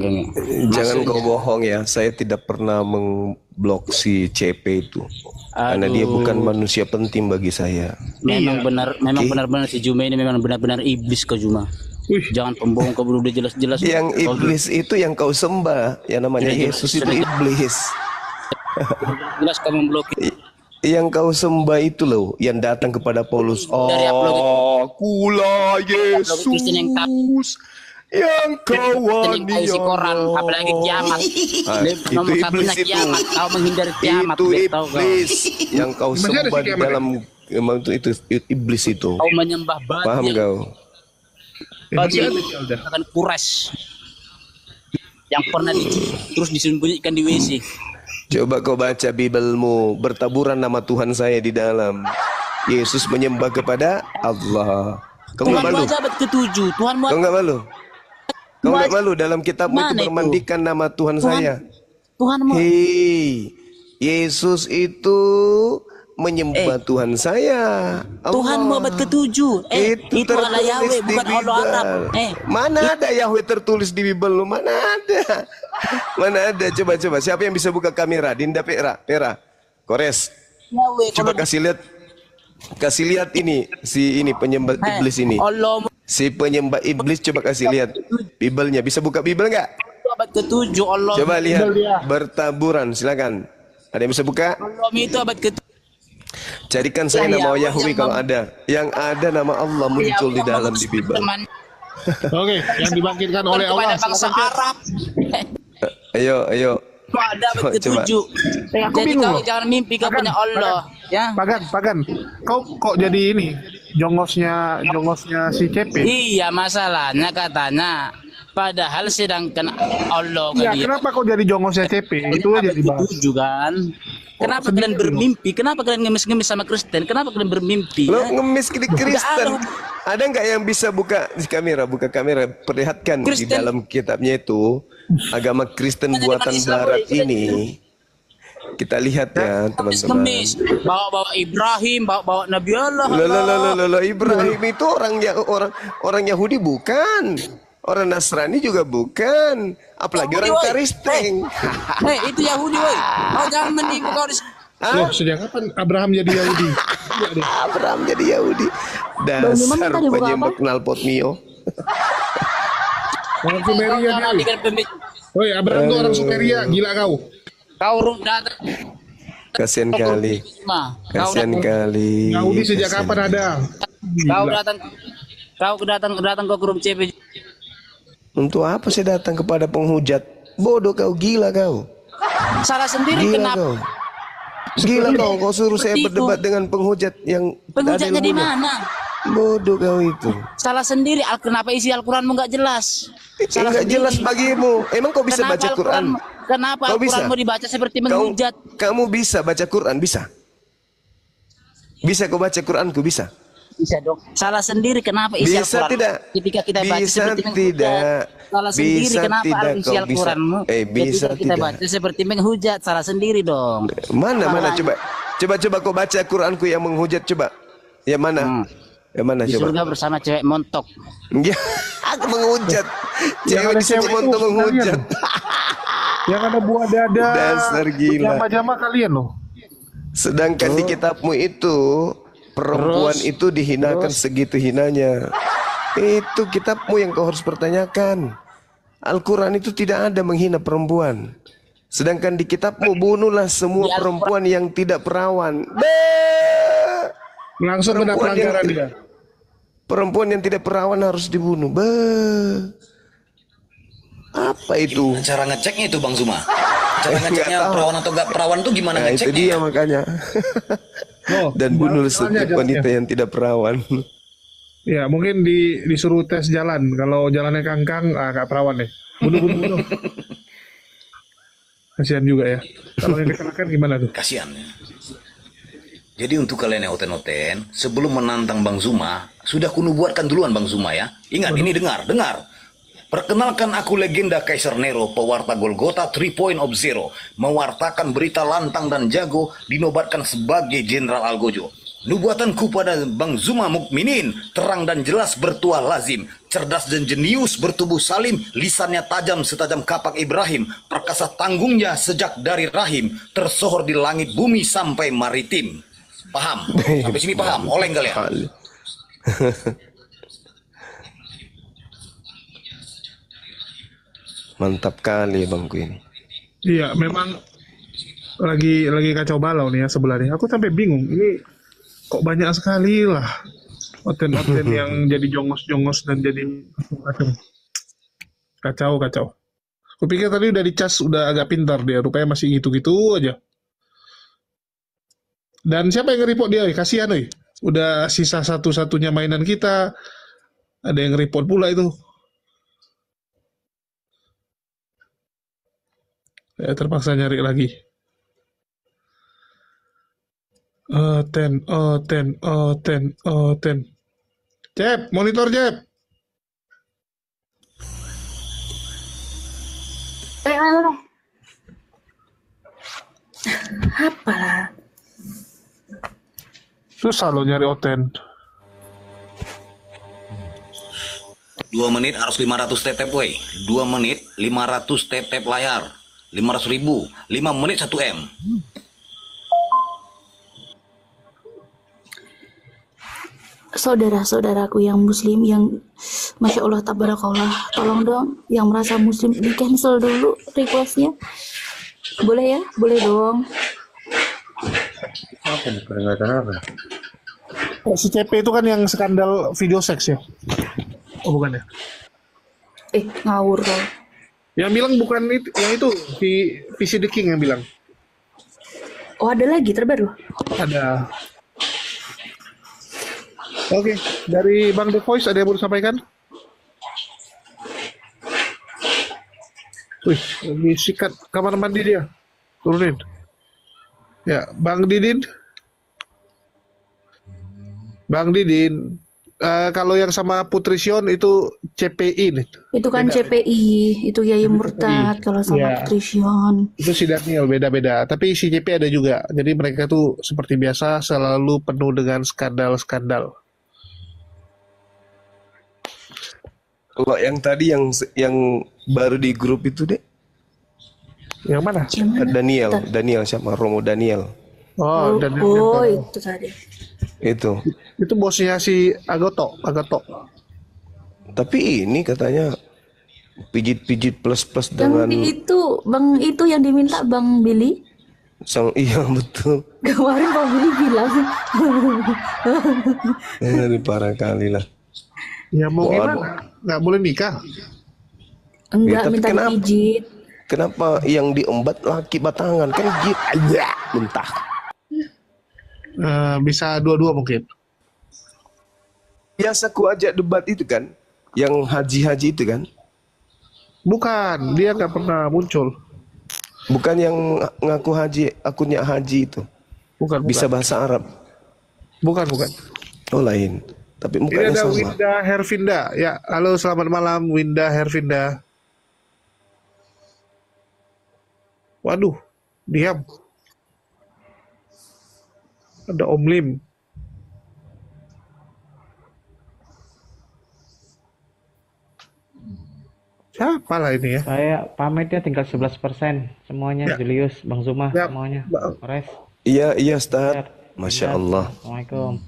Jangan kau bohong ya, saya tidak pernah memblok si CP itu. Karena dia bukan manusia penting bagi saya. Memang benar-benar si Juma ini memang benar-benar iblis kau Juma. Jangan pembohong, kau udah jelas-jelas. Yang iblis itu yang kau sembah, yang namanya Yesus itu iblis. Jelas kamu memblokir. Yang kau sembah itu loh, yang datang kepada Paulus. Akulah Yesus yang kau isi koran, apalagi kiamat. Nomor satunya kiamat. Kau menghindari kiamat. Itu iblis yang kau sembah di dalam itu iblis itu. Kau menyembah batu. Paham kau? Akan Quraisy yang pernah terus disembunyikan di WC. Coba kau baca Bibelmu, bertaburan nama Tuhan saya di dalam. Yesus menyembah kepada Allah. Kau nggak malu? Tuhan abad ke-7. Tuhan Kau nggak malu? Kau nggak malu dalam kitabmu itu bermandikan nama Tuhan saya? Tuhanmu. Hei, Yesus itu menyembah Tuhan saya. Tuhanmu abad ke-7. Itu adalah Yahweh, bukan Allah Arab. Mana ada Yahweh tertulis di Bibel lu? Mana ada? Mana ada? Coba siapa yang bisa buka kamera? Dinda Pera, Kores. Yahweh, coba kasih lihat ini penyembah iblis ini. Si penyembah iblis, coba kasih lihat Bibelnya. Bisa buka Bibel nggak? Abad ke-7 Allah. Coba lihat bertaburan, silakan. Ada yang bisa buka? Allah itu abad ke-7. Carikan saya nama Yahweh kalau ada. Yang ada nama Allah muncul di dalam di Bibel. Oke, yang dibangkitkan oleh Allah. Bangsa Arab. Ayo. Ada abad ke-7. Jadi kau jangan mimpi kau punya Allah. Ya. Pagan. Kau kok jadi ini? Jongosnya si CP. Iya, masalahnya katanya. Padahal sedangkan Allah dia. Kenapa kau jadi jongosnya CP? Itu aja dibahas. Kan? Kenapa kalian bermimpi? Kenapa kalian ngemis-ngemis sama Kristen? Kenapa kalian bermimpi? Lo ngemis di Kristen. Ada nggak yang bisa buka kamera, perlihatkan Kristen. Di dalam kitabnya itu agama Kristen buatan Barat ini. Kita lihat ya teman-teman. Bawa Ibrahim, bawa Nabi Allah. Loh, Ibrahim itu orang Yahudi bukan. Orang Nasrani juga bukan. Apalagi orang Kristen. Itu Yahudi, woi. Kau jangan menipu kau. Loh, sejak kapan Abraham jadi Yahudi? Abraham jadi Yahudi. Dasar penyembah knalpot Mio. Orang Sumeria dia. Woi, Abraham tuh orang Sumeria, gila kau. Kau datang. Kasian kali. Yahudi sejak kapan ada? Kau datang ke grup CP. Untuk apa saya datang kepada penghujat? Bodoh kau, gila kau. Salah sendiri kenapa? Gila kau suruh saya berdebat dengan penghujat yang penghujatnya di mana? Bodoh kau itu. Salah sendiri. Kenapa isi Al-Quranmu nggak jelas? Nggak jelas bagimu. Emang kau bisa baca Quran? Kenapa Al-Quranmu dibaca seperti menghujat? Kamu bisa baca Quran? Bisa kau baca Quranku? Bisa dong. Salah sendiri kenapa isi Al-Quran? Tidak. Ketika kita baca seperti menghujat. Salah sendiri kenapa isi Al-Quranmu? Ketika kita baca seperti menghujat. Salah sendiri dong. Mana coba kau baca Quranku yang menghujat, coba. Yang mana? Yang mana di coba? Surga bersama cewek montok. Ya, aku menghujat. Cewek di situ montok menghujat. Yang ada buah dada. Dasar gila. Jama-jama kalian loh. Sedangkan di kitabmu itu perempuan itu dihinakan segitu hinanya. Itu kitabmu yang kau harus pertanyakan. Al-Quran itu tidak ada menghina perempuan. Sedangkan di kitabmu bunuhlah semua perempuan yang tidak perawan. Langsung kena pelanggaran dia. Perempuan yang tidak perawan harus dibunuh. Apa itu? Cara ngeceknya itu Bang Zuma. Cara ngeceknya perawan atau gak perawan tuh gimana ngeceknya? Itu dia makanya. Dan bunuh setiap wanita yang tidak perawan. Ya mungkin disuruh tes jalan. Kalau jalannya kangkang, gak perawan deh. Bunuh. Kasihan juga ya. Kalau yang kecelakaan gimana tuh? Kasihan ya. Jadi untuk kalian yang oten-oten, sebelum menantang Bang Zuma, sudah kunubuatkan duluan Bang Zuma ya. Ingat, ini dengar. Perkenalkan aku legenda Kaisar Nero, pewarta Golgota 3.0, mewartakan berita lantang dan jago, dinobatkan sebagai Jenderal Algojo. Nubuatanku pada Bang Zuma Mukminin, terang dan jelas bertuah lazim, cerdas dan jenius bertubuh salim, lisannya tajam setajam kapak Ibrahim, perkasa tanggungnya sejak dari rahim, tersohor di langit bumi sampai maritim. Paham? Sampai sini paham? Oleh kalian? Mantap kali bangku ini. Iya, memang lagi kacau balau nih ya sebelah nih. Aku sampai bingung. Ini kok banyak sekali lah oten-oten yang jadi jongos-jongos dan jadi kacau. Kupikir tadi udah dicas, udah agak pintar dia. Rupanya masih gitu-gitu aja. Dan siapa yang nge-report dia? Kasihan nih. Udah sisa satu-satunya mainan kita. Ada yang report pula itu. Saya terpaksa nyari lagi. Ten. Cep, monitor Cep. Apalah. Susah lo nyari Oten. 2 menit harus 500 tetep woi. 2 menit 500 tetep layar. 500.000. 5 menit 1 M. Saudara-saudaraku yang muslim yang Masya Allah tabarakallah, tolong dong yang merasa muslim di cancel dulu requestnya, boleh ya, boleh dong. Apa nih peringatan apa? Si CP itu kan yang skandal video seks ya? Oh bukan ya? Ngawur kau. Yang bilang bukan itu, yang itu si PC The King yang bilang. Oh ada lagi terbaru? Ada. Oke, dari Bang The Voice ada yang mau disampaikan? Wih, ini sikat kamar mandi dia. Turunin. Ya, Bang Didin. Kalau yang sama Putri Sion itu CPI nih. Itu kan beda. CPI, itu Yai Murtad. Kalau sama Putri Sion itu si Daniel, beda-beda. Tapi si CP ada juga. Jadi mereka tuh seperti biasa selalu penuh dengan skandal-skandal. Kalau yang tadi yang baru di grup itu deh. Yang mana? Daniel siapa? Romo Daniel. Oh, Daniel. Itu tadi. Itu bosnya si Agoto. Tapi ini katanya pijit plus dengan Bang itu yang diminta Bang Billy. Iya betul. Kemarin Bang Billy bilang. Ini parah kali lah. Ya mau gimana? Nggak boleh nikah? Enggak, minta pijit. Kenapa yang diembat laki batangan? Kan jit aja mentah. Bisa dua-dua mungkin. Biasa ku ajak debat itu kan, yang haji itu kan? Bukan, dia nggak pernah muncul. Bukan yang ngaku haji, akunnya haji itu. Bukan. Bisa bahasa Arab. Bukan. Oh lain. Tapi mukanya sama. Ini ada Winda Hervinda. Ya, halo selamat malam Winda Hervinda. Waduh, diam. Ada Om Lim. Siapa lah ini ya? Saya pamitnya tinggal 11%. Semuanya ya. Julius, Bang Zuma, ya. Semuanya. Ores. Iya Ustaz. Masya Allah. Assalamualaikum.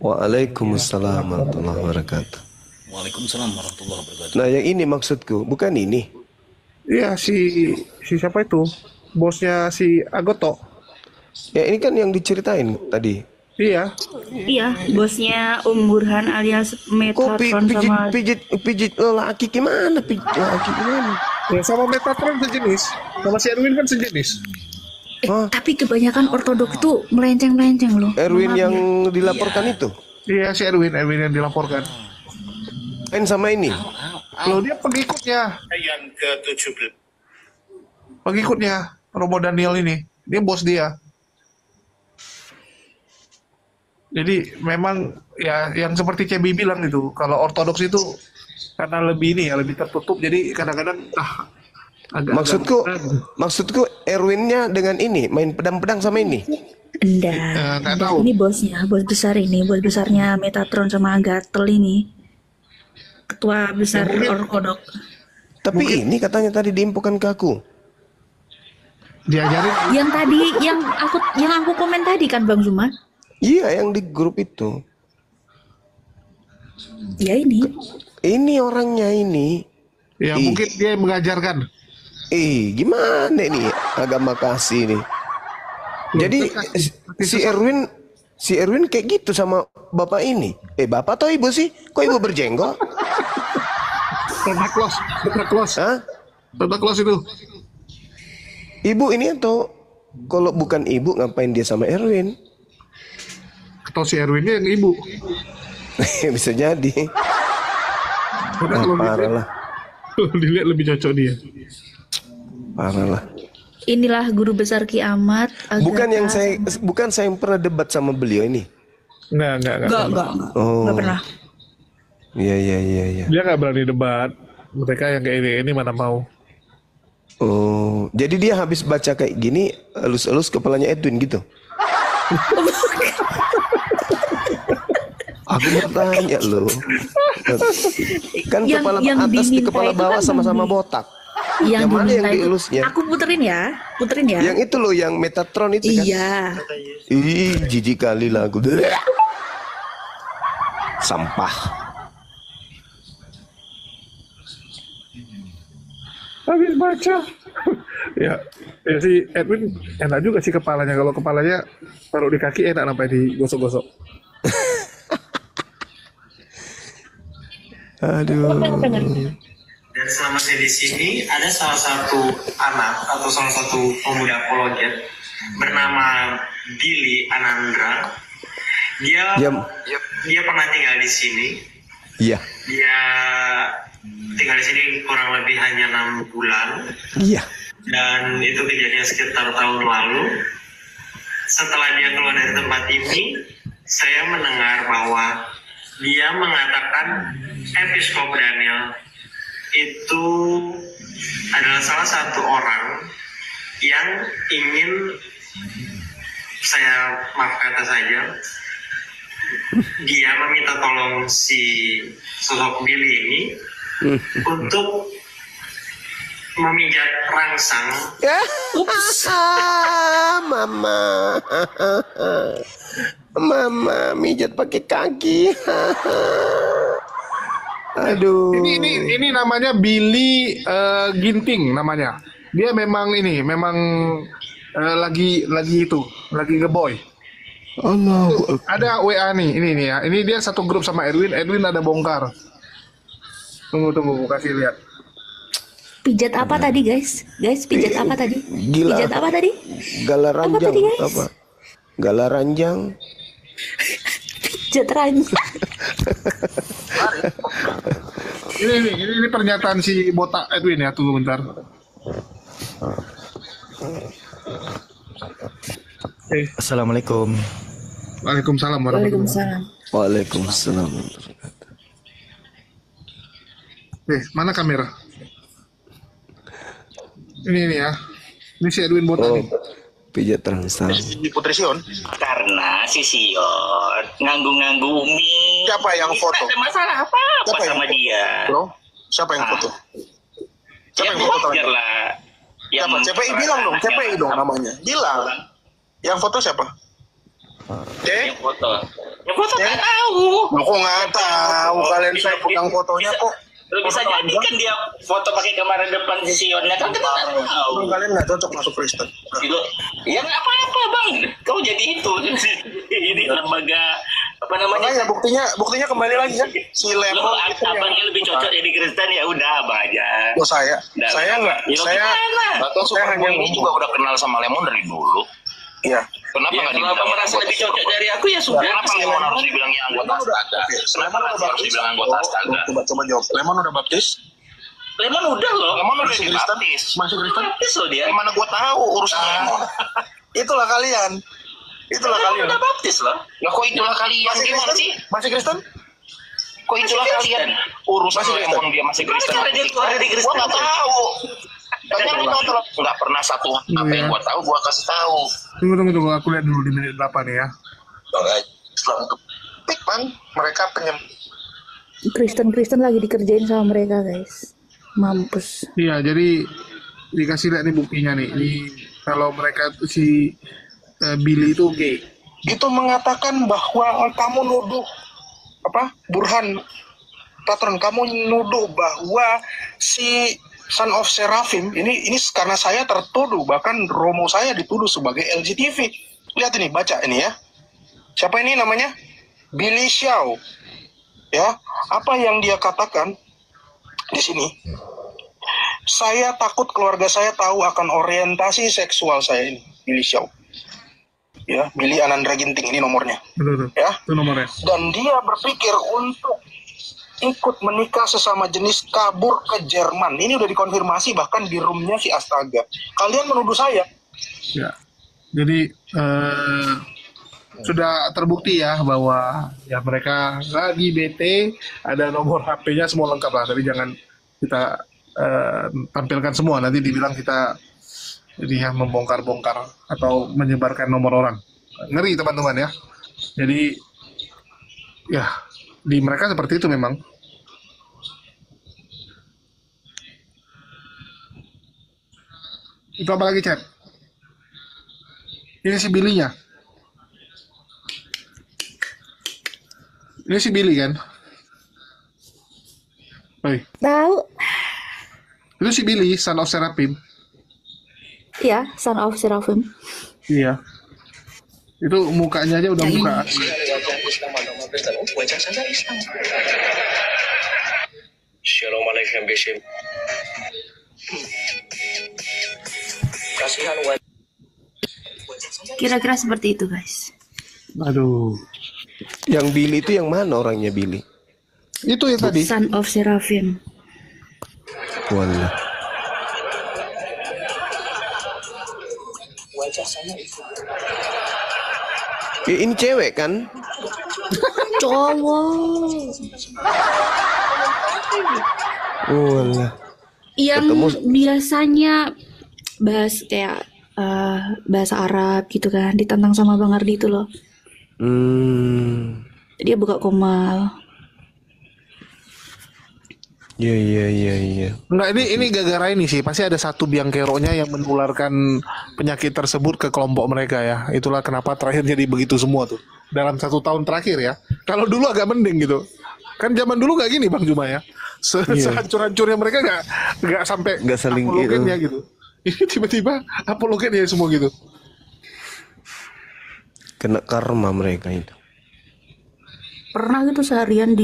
Waalaikumsalam warahmatullahi wabarakatuh. Waalaikumsalam warahmatullahi wabarakatuh. Nah yang ini maksudku, bukan ini. Iya si siapa itu? Bosnya si Agoto. Ya ini kan yang diceritain tadi. Iya, bosnya Burhan alias Metatron sama pijit laki gimana? Ya sama Metatron sejenis. Sama si Erwin kan sejenis. Tapi kebanyakan ortodok tuh melenceng-melenceng loh. Erwin yang dilaporkan itu? Iya si Erwin yang dilaporkan. Main sama ini? Loh dia pengikutnya. Yang ke-17. Pengikutnya Romo Daniel ini. Dia bos dia. Jadi memang ya yang seperti CB bilang itu, kalau ortodoks itu karena lebih ini ya, lebih tertutup, jadi kadang-kadang agak maksudku Erwinnya dengan ini main pedang-pedang sama ini. Enggak, ini bosnya, bos besar ini, bos besarnya Metatron sama Gatel ini, ketua besar Orkodok. Tapi ini katanya tadi diinfokan ke aku. Diajarin. Yang tadi, yang aku komen tadi kan Bang Zuma? Iya, yang di grup itu. Ya ini. Ini orangnya ini. Ya mungkin dia yang mengajarkan. Gimana ini agama kasih nih? Jadi si Erwin kayak gitu sama bapak ini. Bapak atau ibu sih? Kok ibu berjenggot? Santa Claus. Hah? Santa Claus itu. Ibu ini atau kalau bukan ibu ngapain dia sama Erwin? Atau si Erwinnya yang ibu? Bisa jadi. Parah lah. Dilihat lebih cocok dia. Parah lah. Inilah guru besar kiamat. Bukan saya yang pernah debat sama beliau ini. Enggak. Oh. Enggak pernah. Iya. Dia nggak berani debat. Mereka yang kayak ini mana mau. Oh, jadi dia habis baca kayak gini, elus-elus kepalanya Edwin gitu. Aku bertanya loh. Kan kepala atas di kepala bawah sama-sama botak. Yang mana yang dielusnya? Aku puterin ya. Yang itu loh, yang Metatron itu kan? Iya. Jijik kali lah aku. Sampah. Habis baca. ya si Edwin enak juga sih kepalanya. Kalau kepalanya taruh di kaki enak sampai digosok-gosok. Aduh. Dan selama saya di sini ada salah satu anak atau salah satu pemuda apologet bernama Billy Anandra. Dia pernah tinggal di sini. Iya. Dia tinggal di sini kurang lebih hanya 6 bulan. Iya. Dan itu kejadian sekitar tahun lalu. Setelah dia keluar dari tempat ini, saya mendengar bahwa dia mengatakan Episkop Daniel itu adalah salah satu orang yang ingin, saya maaf kata saja, dia meminta tolong si sosok Billy ini untuk memijat rangsang. Mama mijat pakai kaki. Aduh. Ini namanya Billy Ginting namanya. Dia memang lagi ngeboy. Ada WA nih, ini ya. Ini dia satu grup sama Edwin ada bongkar. Tunggu, kasih lihat. Pijat apa tadi guys? Pijat apa tadi? Gila. Pijat apa tadi? Gala ranjang. Apa? Gala ranjang. Pijat ranjang. Ini pernyataan si botak Edwin ya, tunggu bentar. Assalamualaikum. Waalaikumsalam warahmatullahi. Waalaikumsalam. Mana kamera? Ini ya. Ini si Edwin botak nih. Pijat rangsang. Putri Sion. Karena si Sion nganggu-nganggu Umi. Siapa yang foto? Ada masalah apa sama dia? Bro, siapa yang foto? Siapa yang foto? Lah. Siapa? CPI bilang dong, CPI dong namanya. Bilang. Yang foto siapa? Yang foto nggak tahu. Aku nggak tahu. Kalian sudah pegang fotonya kok. Bisa jadi kan dia foto pakai kamera depan si Sionnya kan kita nggak tahu. Kalian nggak cocok masuk Kristen. Ya nggak apa-apa bang. Kau jadi itu. Ini lembaga apa namanya? Makanya buktinya kembali lagi kan. Si Lemon itu abangnya lebih cocok jadi Kristen ya udah abang aja. Oh saya nggak. Saya hanya ini juga udah kenal sama Lemon dari dulu. Iya. Kenapa nggak dibilang merasa lebih cocok dari aku ya sudah. Kenapa Lemon harus dibilangnya anggota astaga? Kenapa harus dibilang anggota astaga? Coba jawab. Lemon udah baptis? Lemon udah loh. Lemon udah dibaptis. Masih Kristen? Baptis loh dia. Gimana gua tahu urusan Lemon? Itulah kalian. Itulah kalian. Udah baptis loh. Lah kok itulah kalian gimana sih? Masih Kristen? Kok itulah kalian urusan lo yang dia masih Kristen? Gua nggak tahu. Banyak lo nggak pernah satu apa yang gua tahu gua kasih tahu. Tunggu, aku lihat dulu di menit 8 nih ya. Islam itu pik bang, mereka Kristen lagi dikerjain sama mereka guys, mampus. Iya, jadi dikasih lihat nih buktinya nih. Ini kalau mereka si Billy itu gay. itu mengatakan bahwa kamu nuduh Burhan Patron, kamu nuduh bahwa si Son of Seraphim ini karena saya tertuduh, bahkan Romo saya dituduh sebagai LGTV. Lihat ini, baca ini ya. Siapa ini namanya? Billy Xiao. Ya, apa yang dia katakan di sini? Saya takut keluarga saya tahu akan orientasi seksual saya ini, Billy Xiao. Ya, Billy Anandra Ginting ini nomornya. Betul. Ya. Itu nomornya. Dan dia berpikir untuk ikut menikah sesama jenis kabur ke Jerman. Ini udah dikonfirmasi bahkan di roomnya si Astaga. Kalian menuduh saya. Ya. Jadi sudah terbukti ya bahwa ya mereka lagi bete, ada nomor HP-nya semua lengkap lah. Tapi jangan kita tampilkan semua, nanti dibilang kita jadi yang membongkar-bongkar atau menyebarkan nomor orang. Ngeri teman-teman ya. Jadi ya di mereka seperti itu memang. Itu apa lagi, chat? Ini si Billy-nya. Ini si Billy kan? Oi. Tahu? Itu si Billy, Son of Seraphim. Ya, Son of Seraphim. Iya. Itu mukanya aja udah muka asli. Shalom alaikum Bishim. Kira-kira seperti itu guys. Aduh. Yang Billy itu yang mana orangnya Billy? Itu yang tadi. Son of Seraphim. Wallah. Ini cewek kan? Cowok. Wallah. Yang biasanya bahas kayak bahasa Arab gitu kan, ditantang sama Bang Ardi itu loh. Dia buka komal. Iya. Enggak, ini gara-gara ini sih. Pasti ada satu biang keroknya yang menularkan penyakit tersebut ke kelompok mereka ya. Itulah kenapa terakhir jadi begitu semua tuh. Dalam 1 tahun terakhir ya. Kalau dulu agak mending gitu. Kan zaman dulu nggak gini Bang Juma ya. Sehancur-hancurnya mereka nggak sampai nggak saling apologennya gitu. Ini tiba-tiba apologennya semua gitu. Kena karma mereka itu. Pernah gitu seharian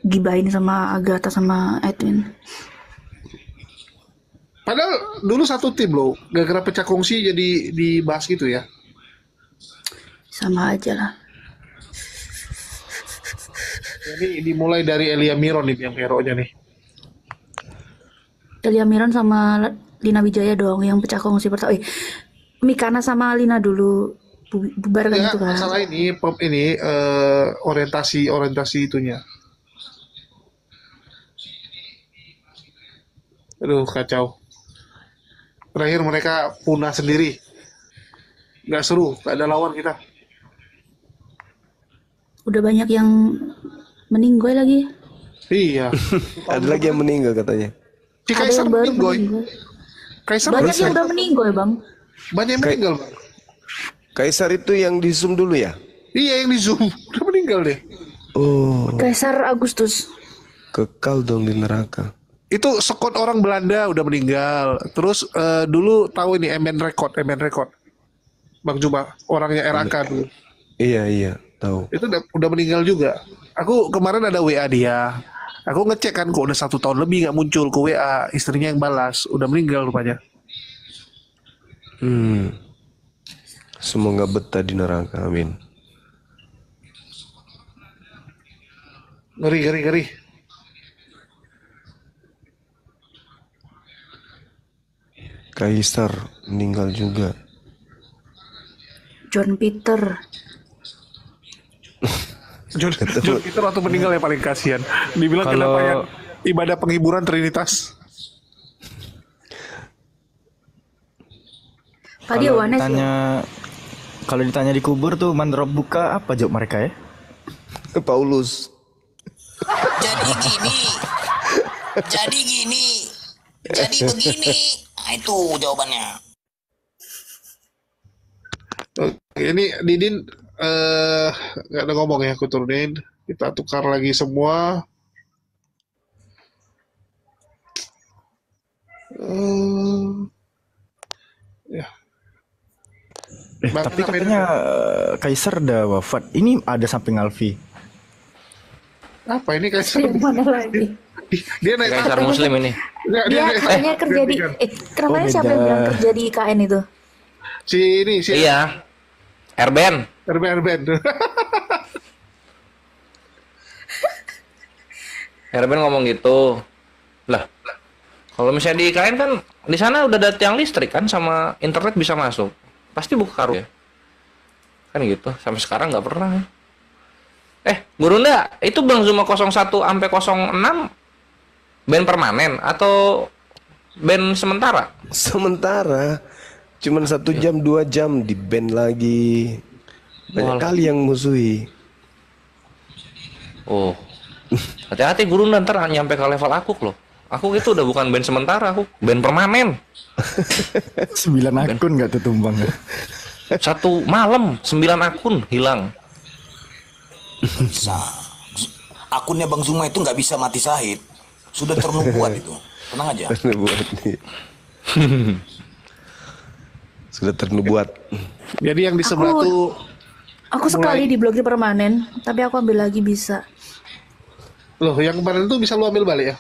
gibahin sama Agatha sama Edwin. Padahal dulu satu tim loh, gara-gara pecah kongsi jadi dibahas gitu ya. Sama aja lah. Jadi dimulai dari Elia Miron nih yang keroknya nih. Elia Miron sama Lina Wijaya dong yang pecah kongsi pertama. Mikana sama Lina dulu bubar kan ya, itu kan. Masalah ini orientasi itunya. Aduh kacau. Terakhir mereka punah sendiri. Nggak seru, nggak ada lawan kita. Udah banyak yang meninggoy lagi. Iya. Ada lagi yang meninggal katanya. Si Kaisar meninggoy. Kaisar banyak yang udah meninggoy Bang. Banyak yang meninggal Bang. Kaisar itu yang di Zoom dulu ya? Iya yang di Zoom. Udah meninggal deh. Oh. Kaisar Agustus. Kekal dong di neraka. Itu sekot orang Belanda udah meninggal. Terus dulu tahu ini MN Record. Bang Juma, orangnya RAK dulu. Iya, tahu. Itu udah meninggal juga. Aku kemarin ada WA dia. Aku ngecek kan kok udah 1 tahun lebih nggak muncul ke WA. Istrinya yang balas, udah meninggal rupanya. Semoga betah di neraka, amin. Ngeri. Kaisar meninggal juga. John Peter. John Peter waktu meninggal yang paling kasihan. Dibilang Kalau- kenapa yang ibadah penghiburan Trinitas. Tadi Kalau Yohanes ya. ditanya, kalau ditanya di kubur tuh man buka apa jawab mereka ya? Paulus. Jadi begini. Nah, itu jawabannya. Oke, ini Didin nggak ada ngomong ya, aku turunin. Kita tukar lagi semua. Ya. Bang, Tapi kenapa katanya Kaisar udah wafat. Ini ada samping Alfi. Apa ini Kaisar? Yang mana lagi? Dia naik Kaisar Muslim ini. Dia katanya kerja di kenapa siapa yang bilang kerja di IKN itu? Si Iya. Erben. Erben ngomong gitu. Lah, kalau misalnya di IKN kan di sana udah ada tiang listrik kan sama internet bisa masuk. Pasti buka karung ya. Kan gitu. Sampai sekarang nggak pernah. Guru Nda, itu Bang Zuma 01 sampai 06 band permanen atau band sementara? Sementara. Cuman 1 jam 2 jam di band lagi. Banyak kali yang musuhi. Oh. Hati-hati Guru Nda, ntar nyampe ke level aku loh. Aku itu udah bukan band sementara, aku band permanen. 9 akun nggak tuh tumbang. Satu malam 9 akun hilang. Bisa. Akunnya Bang Zuma itu nggak bisa mati syahid. Sudah ternubuat itu. Tenang aja. Ternubuat nih. Sudah ternubuat. Jadi yang di sebelah tuh Aku sekali diblokir permanen, tapi aku ambil lagi bisa. loh, yang kemarin tuh bisa lu ambil balik ya?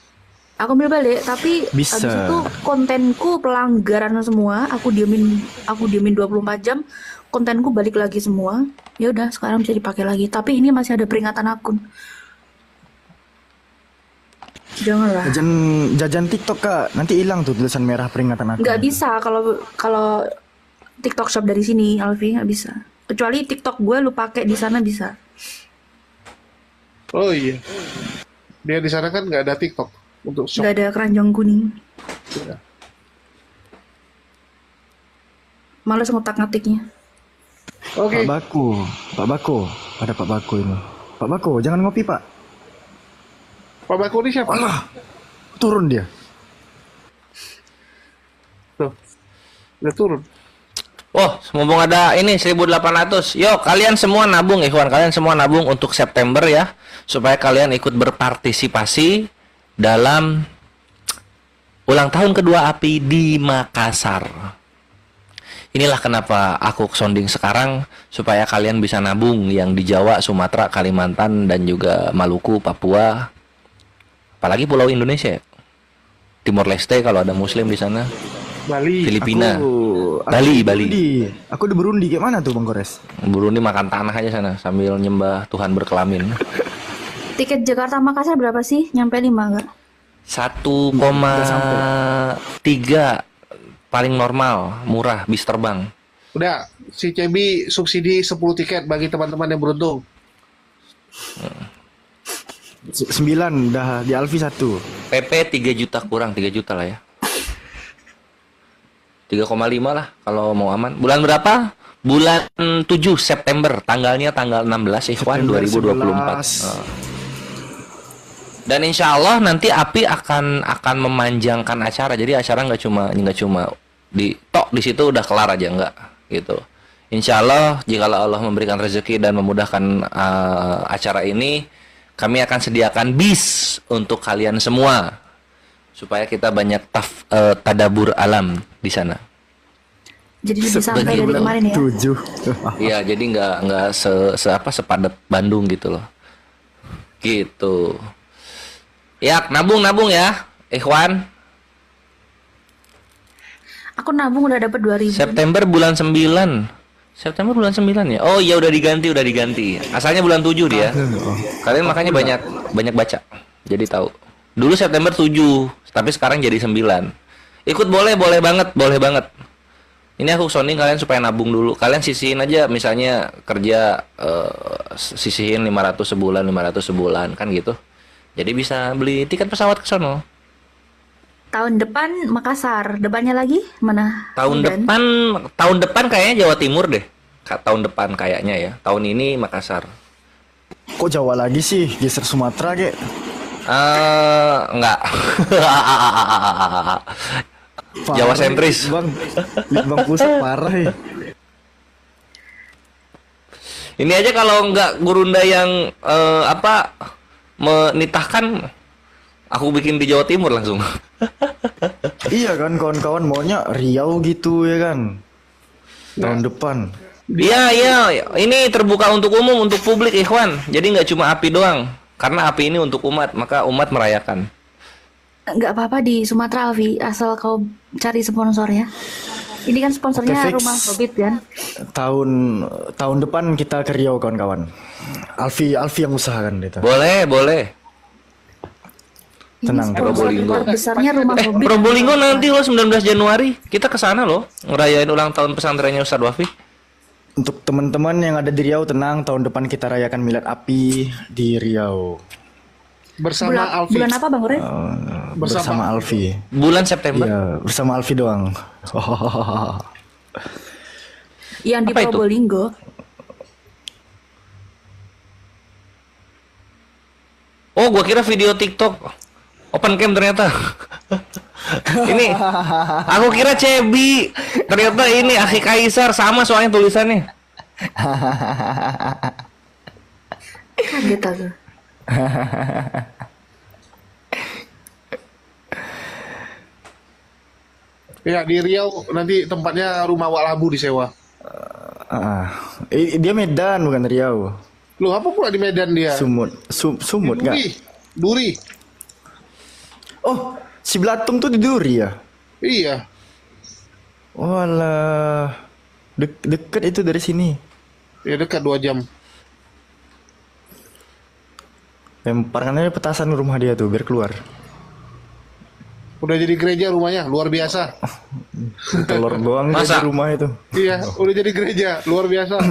Aku ambil balik, tapi Bisa. habis itu kontenku pelanggaran semua. Aku diemin 24 jam. Kontenku balik lagi semua. Ya udah, sekarang bisa dipakai lagi. Tapi ini masih ada peringatan akun. Janganlah. Jajan TikTok Kak, nanti hilang tuh tulisan merah peringatan akun. Nggak bisa kalau TikTok shop dari sini, Alfi, nggak bisa. Kecuali TikTok gue lu pakai di sana bisa. Oh iya. Dia di sana kan nggak ada TikTok untuk shop. Nggak ada keranjang kuning. Males ngotak-ngatiknya. Oke. Pak Bako, ada Pak Bako ini. Pak Bako, jangan ngopi Pak. Pak Bako ini siapa? Turun dia. Tuh, udah turun. Oh, mumpung ada ini 1.800. Yo, kalian semua nabung, Ikhwan. Kalian semua nabung untuk September ya, supaya kalian ikut berpartisipasi dalam ulang tahun kedua API di Makassar. Inilah kenapa aku sounding sekarang, supaya kalian bisa nabung yang di Jawa, Sumatera, Kalimantan, dan juga Maluku, Papua, apalagi Pulau Indonesia, Timor Leste kalau ada Muslim di sana, Bali, Filipina, Aku Bali. Aku di Burundi, kayak mana tuh Bang Kores? Burundi makan tanah aja sana sambil nyembah Tuhan berkelamin. Tiket Jakarta Makassar berapa sih? Nyampe 5 nggak? 1,3 paling normal, murah, bis terbang. Udah, si Cebi subsidi 10 tiket bagi teman-teman yang beruntung. 9 udah di Alfi 1. PP 3 juta kurang 3 juta lah ya. 3,5 lah kalau mau aman. Bulan berapa? Bulan 7 September. Tanggalnya tanggal 16 Ikhwan 2024. Dan insya Allah nanti API akan memanjangkan acara. Jadi acara nggak cuma di situ udah kelar aja, nggak gitu. Insya Allah jika Allah memberikan rezeki dan memudahkan acara ini, kami akan sediakan bis untuk kalian semua supaya kita banyak tadabur alam di sana. Jadi lebih santai dari kemarin ya? 7. Iya, jadi nggak sepadat Bandung gitu loh. Gitu. Ya, nabung ya, Ikhwan. Aku nabung udah dapat 2.000. September bulan 9. September bulan 9 ya. Oh iya udah diganti. Asalnya bulan 7 dia. Kalian makanya banyak baca. Jadi tahu. Dulu September 7, tapi sekarang jadi 9. Ikut boleh banget. Ini aku sounding kalian supaya nabung dulu. Kalian sisihin aja, misalnya kerja sisihin 500 sebulan, 500 sebulan kan gitu. Jadi bisa beli tiket pesawat ke sono. Tahun depan Makassar, depannya lagi mana? Tahun depan kayaknya Jawa Timur deh. Tahun depan kayaknya ya. Tahun ini Makassar. Kok Jawa lagi sih? Geser Sumatera kek? Enggak. Jawa sentris. Bang pusat parah ya. Ini aja kalau nggak Gurunda yang menitahkan, aku bikin di Jawa Timur langsung. Iya kan, kawan-kawan maunya Riau gitu ya kan. Tahun depan. Iya, ini terbuka untuk umum, untuk publik, ikhwan. Jadi nggak cuma API doang. Karena API ini untuk umat, maka umat merayakan. Nggak apa-apa di Sumatera, Alfi, asal kau cari sponsor ya. Ini kan sponsornya Oke, fix. Rumah Hobbit kan. Tahun depan kita ke Riau kawan-kawan. Alfi yang usahakan itu. Boleh. Tenang, Probolinggo. Besarnya Rumah Hobbit. Probolinggo nanti loh 19 Januari. Kita ke sana loh, ngerayain ulang tahun pesantrennya Ustadz Wafi. Untuk teman-teman yang ada di Riau, tenang, tahun depan kita rayakan Milad Api di Riau. Bersama Alfi. Bulan apa Bang Uren? Bersama Alfi. Bulan September. Iya, bersama Alfi doang. Yang di Apa itu? Probolinggo. Oh, gua kira video TikTok. Open cam ternyata. Ini aku kira Cebi. Ternyata ini Akhi Kaisar, sama soalnya tulisannya. Kaget aku. Ya di Riau nanti tempatnya rumah Wak Labu disewa. Dia Medan bukan Riau. Loh apa pula di Medan dia? Sumut Di nggak? Duri. Oh, si Belatung tuh di Duri ya? Iya. Walah, deket itu dari sini. Ya dekat 2 jam. Lemparkan aja petasan rumah dia tuh biar keluar. Udah jadi gereja rumahnya, luar biasa. Telur doang Masa? di rumah itu. Iya, udah jadi gereja, luar biasa.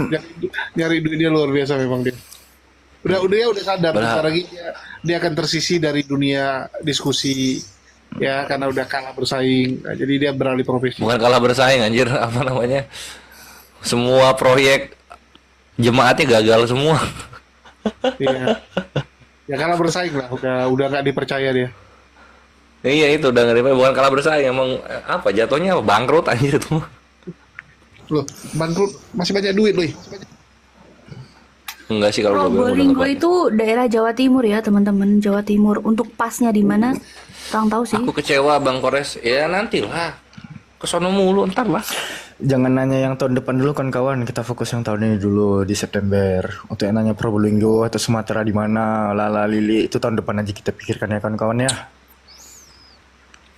Nyari duitnya luar biasa memang dia. Udah sadar bentar lagi dia akan tersisi dari dunia diskusi ya karena udah kalah bersaing. Nah, jadi dia beralih profesi. Bukan kalah bersaing anjir, apa namanya? Semua proyek jemaatnya gagal semua. Iya. Ya kalah bersaing lah, udah nggak dipercaya dia. Iya itu udah nggak bukan kalah bersaing, emang apa jatuhnya bangkrut anjir itu. Loh, bangkrut masih banyak duit loh. Enggak sih kalau gue bilang udah Probolinggo nggak. itu daerah Jawa Timur ya teman-teman, Jawa Timur. Untuk pasnya di mana? Kurang tahu sih. Aku kecewa Bang Kores. Ya nantilah. Kesono mulu ntar lah. Jangan nanya yang tahun depan dulu kawan-kawan, kita fokus yang tahun ini dulu di September. Untuk yang nanya Probolinggo atau Sumatera di mana, lala lili itu tahun depan aja kita pikirkan ya kawan-kawan ya.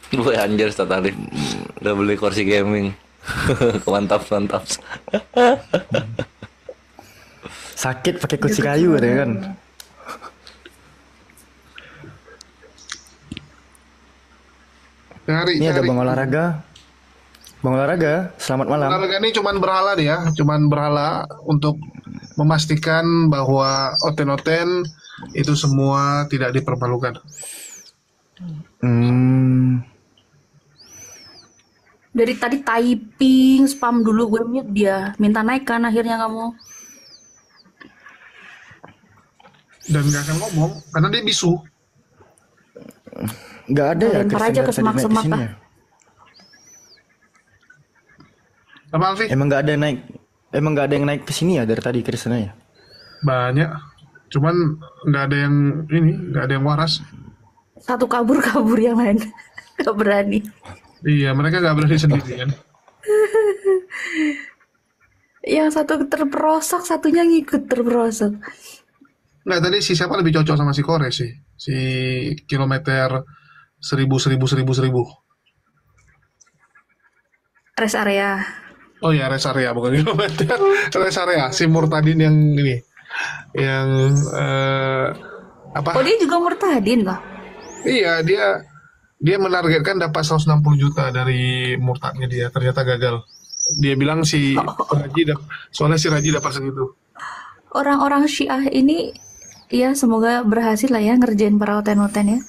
Gue anjir tadi udah beli kursi gaming. mantap. Sakit pakai kursi kayu ya kan. Ini ada Bang Olahraga. Bang Olahraga, selamat malam. Olahraga ini cuman berhala dia, cuman berhala untuk memastikan bahwa oten-oten itu semua tidak dipermalukan. Dari tadi typing, spam dulu gue mute dia. Minta naik kan akhirnya kamu. Dan nggak akan ngomong karena dia bisu. Nggak ada ya Lempar aja ke semak-semak lah. Apa Alfi? Emang nggak ada yang naik ke sini ya dari tadi Krishna ya? Banyak. Cuman nggak ada yang nggak ada yang waras. Satu kabur yang lain. Gak berani. Iya, mereka nggak berani sendiri kan. Yang satu terperosok, satunya ngikut terperosok. Nggak, tadi si siapa lebih cocok sama si Kores sih? Si kilometer 1000. Rest area. Oh ya, rest area bukan kilometer. Rest area, si Murtadin yang ini. Yang apa? Oh dia juga murtadin loh. Iya, dia menargetkan dapat 160 juta dari murtadnya dia, ternyata gagal. Dia bilang soalnya si Raji dapat segitu. Orang-orang Syiah ini ya semoga berhasil lah ya ngerjain para oten-oten ya.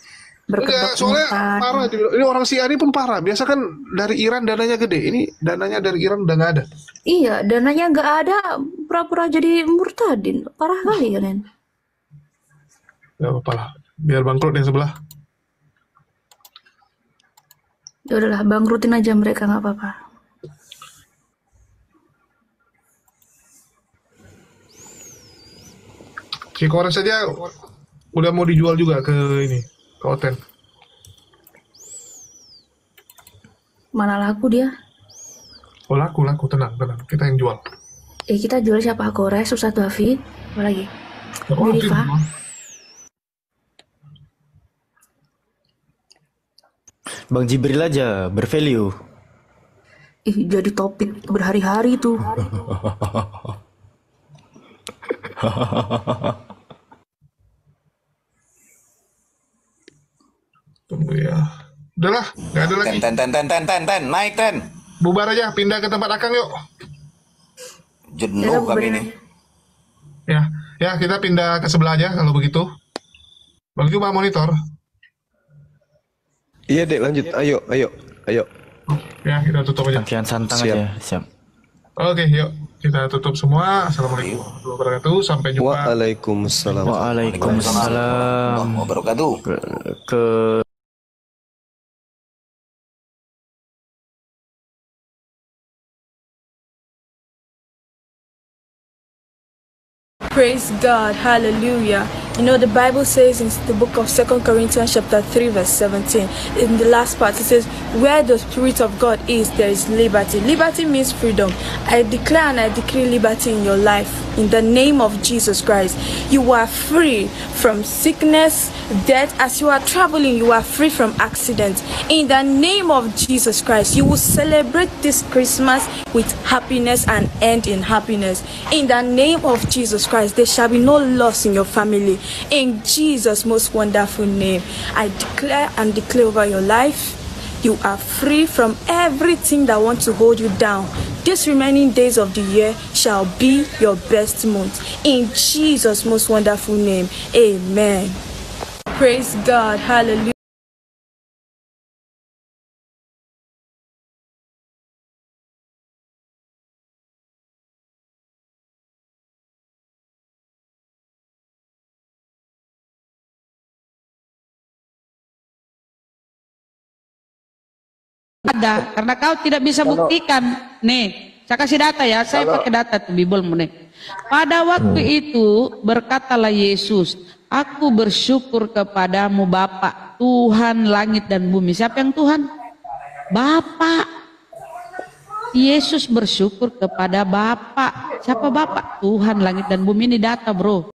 Enggak, soalnya parah. Ini orang Syiah ini pun parah. Biasa kan dari Iran dananya gede. Ini dananya dari Iran udah nggak ada. Iya, dananya nggak ada, pura-pura jadi murtadin. Parah kali ya, Nen. Gak apa-apa lah. Biar bangkrut yang sebelah. Ya udahlah, bangkrutin aja mereka, nggak apa-apa. Si Kores aja udah mau dijual juga ke ini, ke Oten. Mana laku dia? Oh laku, tenang. Kita yang jual. Kita jual siapa? Kores, Ustadz Wafi, apa lagi? Mirifa. Bang Jibril aja bervalue. Jadi topik berhari-hari tuh. Tunggu ya. Udahlah, nggak ada lagi. Naik ten. Bubar aja, pindah ke tempat Akang yuk. Jenuh kami ini. Ya kita pindah ke sebelah aja kalau begitu. Bang Juma monitor. Iya dek, lanjut. Ayo. Ya kita tutup aja. Kian santang aja, siap. Oke, yuk kita tutup semua. Assalamualaikum warahmatullahi wabarakatuh. Sampai jumpa. Waalaikumsalam. Waalaikumsalam. Wabarakatuh. Ke Praise God, hallelujah. You know, the Bible says in the book of 2 Corinthians chapter 3 verse 17, in the last part it says, where the Spirit of God is, there is liberty. Liberty means freedom. I declare and I decree liberty in your life. In the name of Jesus Christ, you are free from sickness, death. As you are traveling, you are free from accidents. In the name of Jesus Christ, you will celebrate this Christmas with happiness and end in happiness. In the name of Jesus Christ, there shall be no loss in your family. In Jesus' most wonderful name, I declare and declare over your life, you are free from everything that wants to hold you down. These remaining days of the year shall be your best month. In Jesus' most wonderful name, amen. Praise God, hallelujah. Ada, karena kau tidak bisa buktikan. Nih, saya kasih data ya, saya pakai data tuh Bible nih. Pada waktu itu berkatalah Yesus, aku bersyukur kepadamu Bapa, Tuhan langit dan bumi. Siapa yang Tuhan? Bapa. Yesus bersyukur kepada Bapa. Siapa Bapa? Tuhan langit dan bumi. Ini data bro.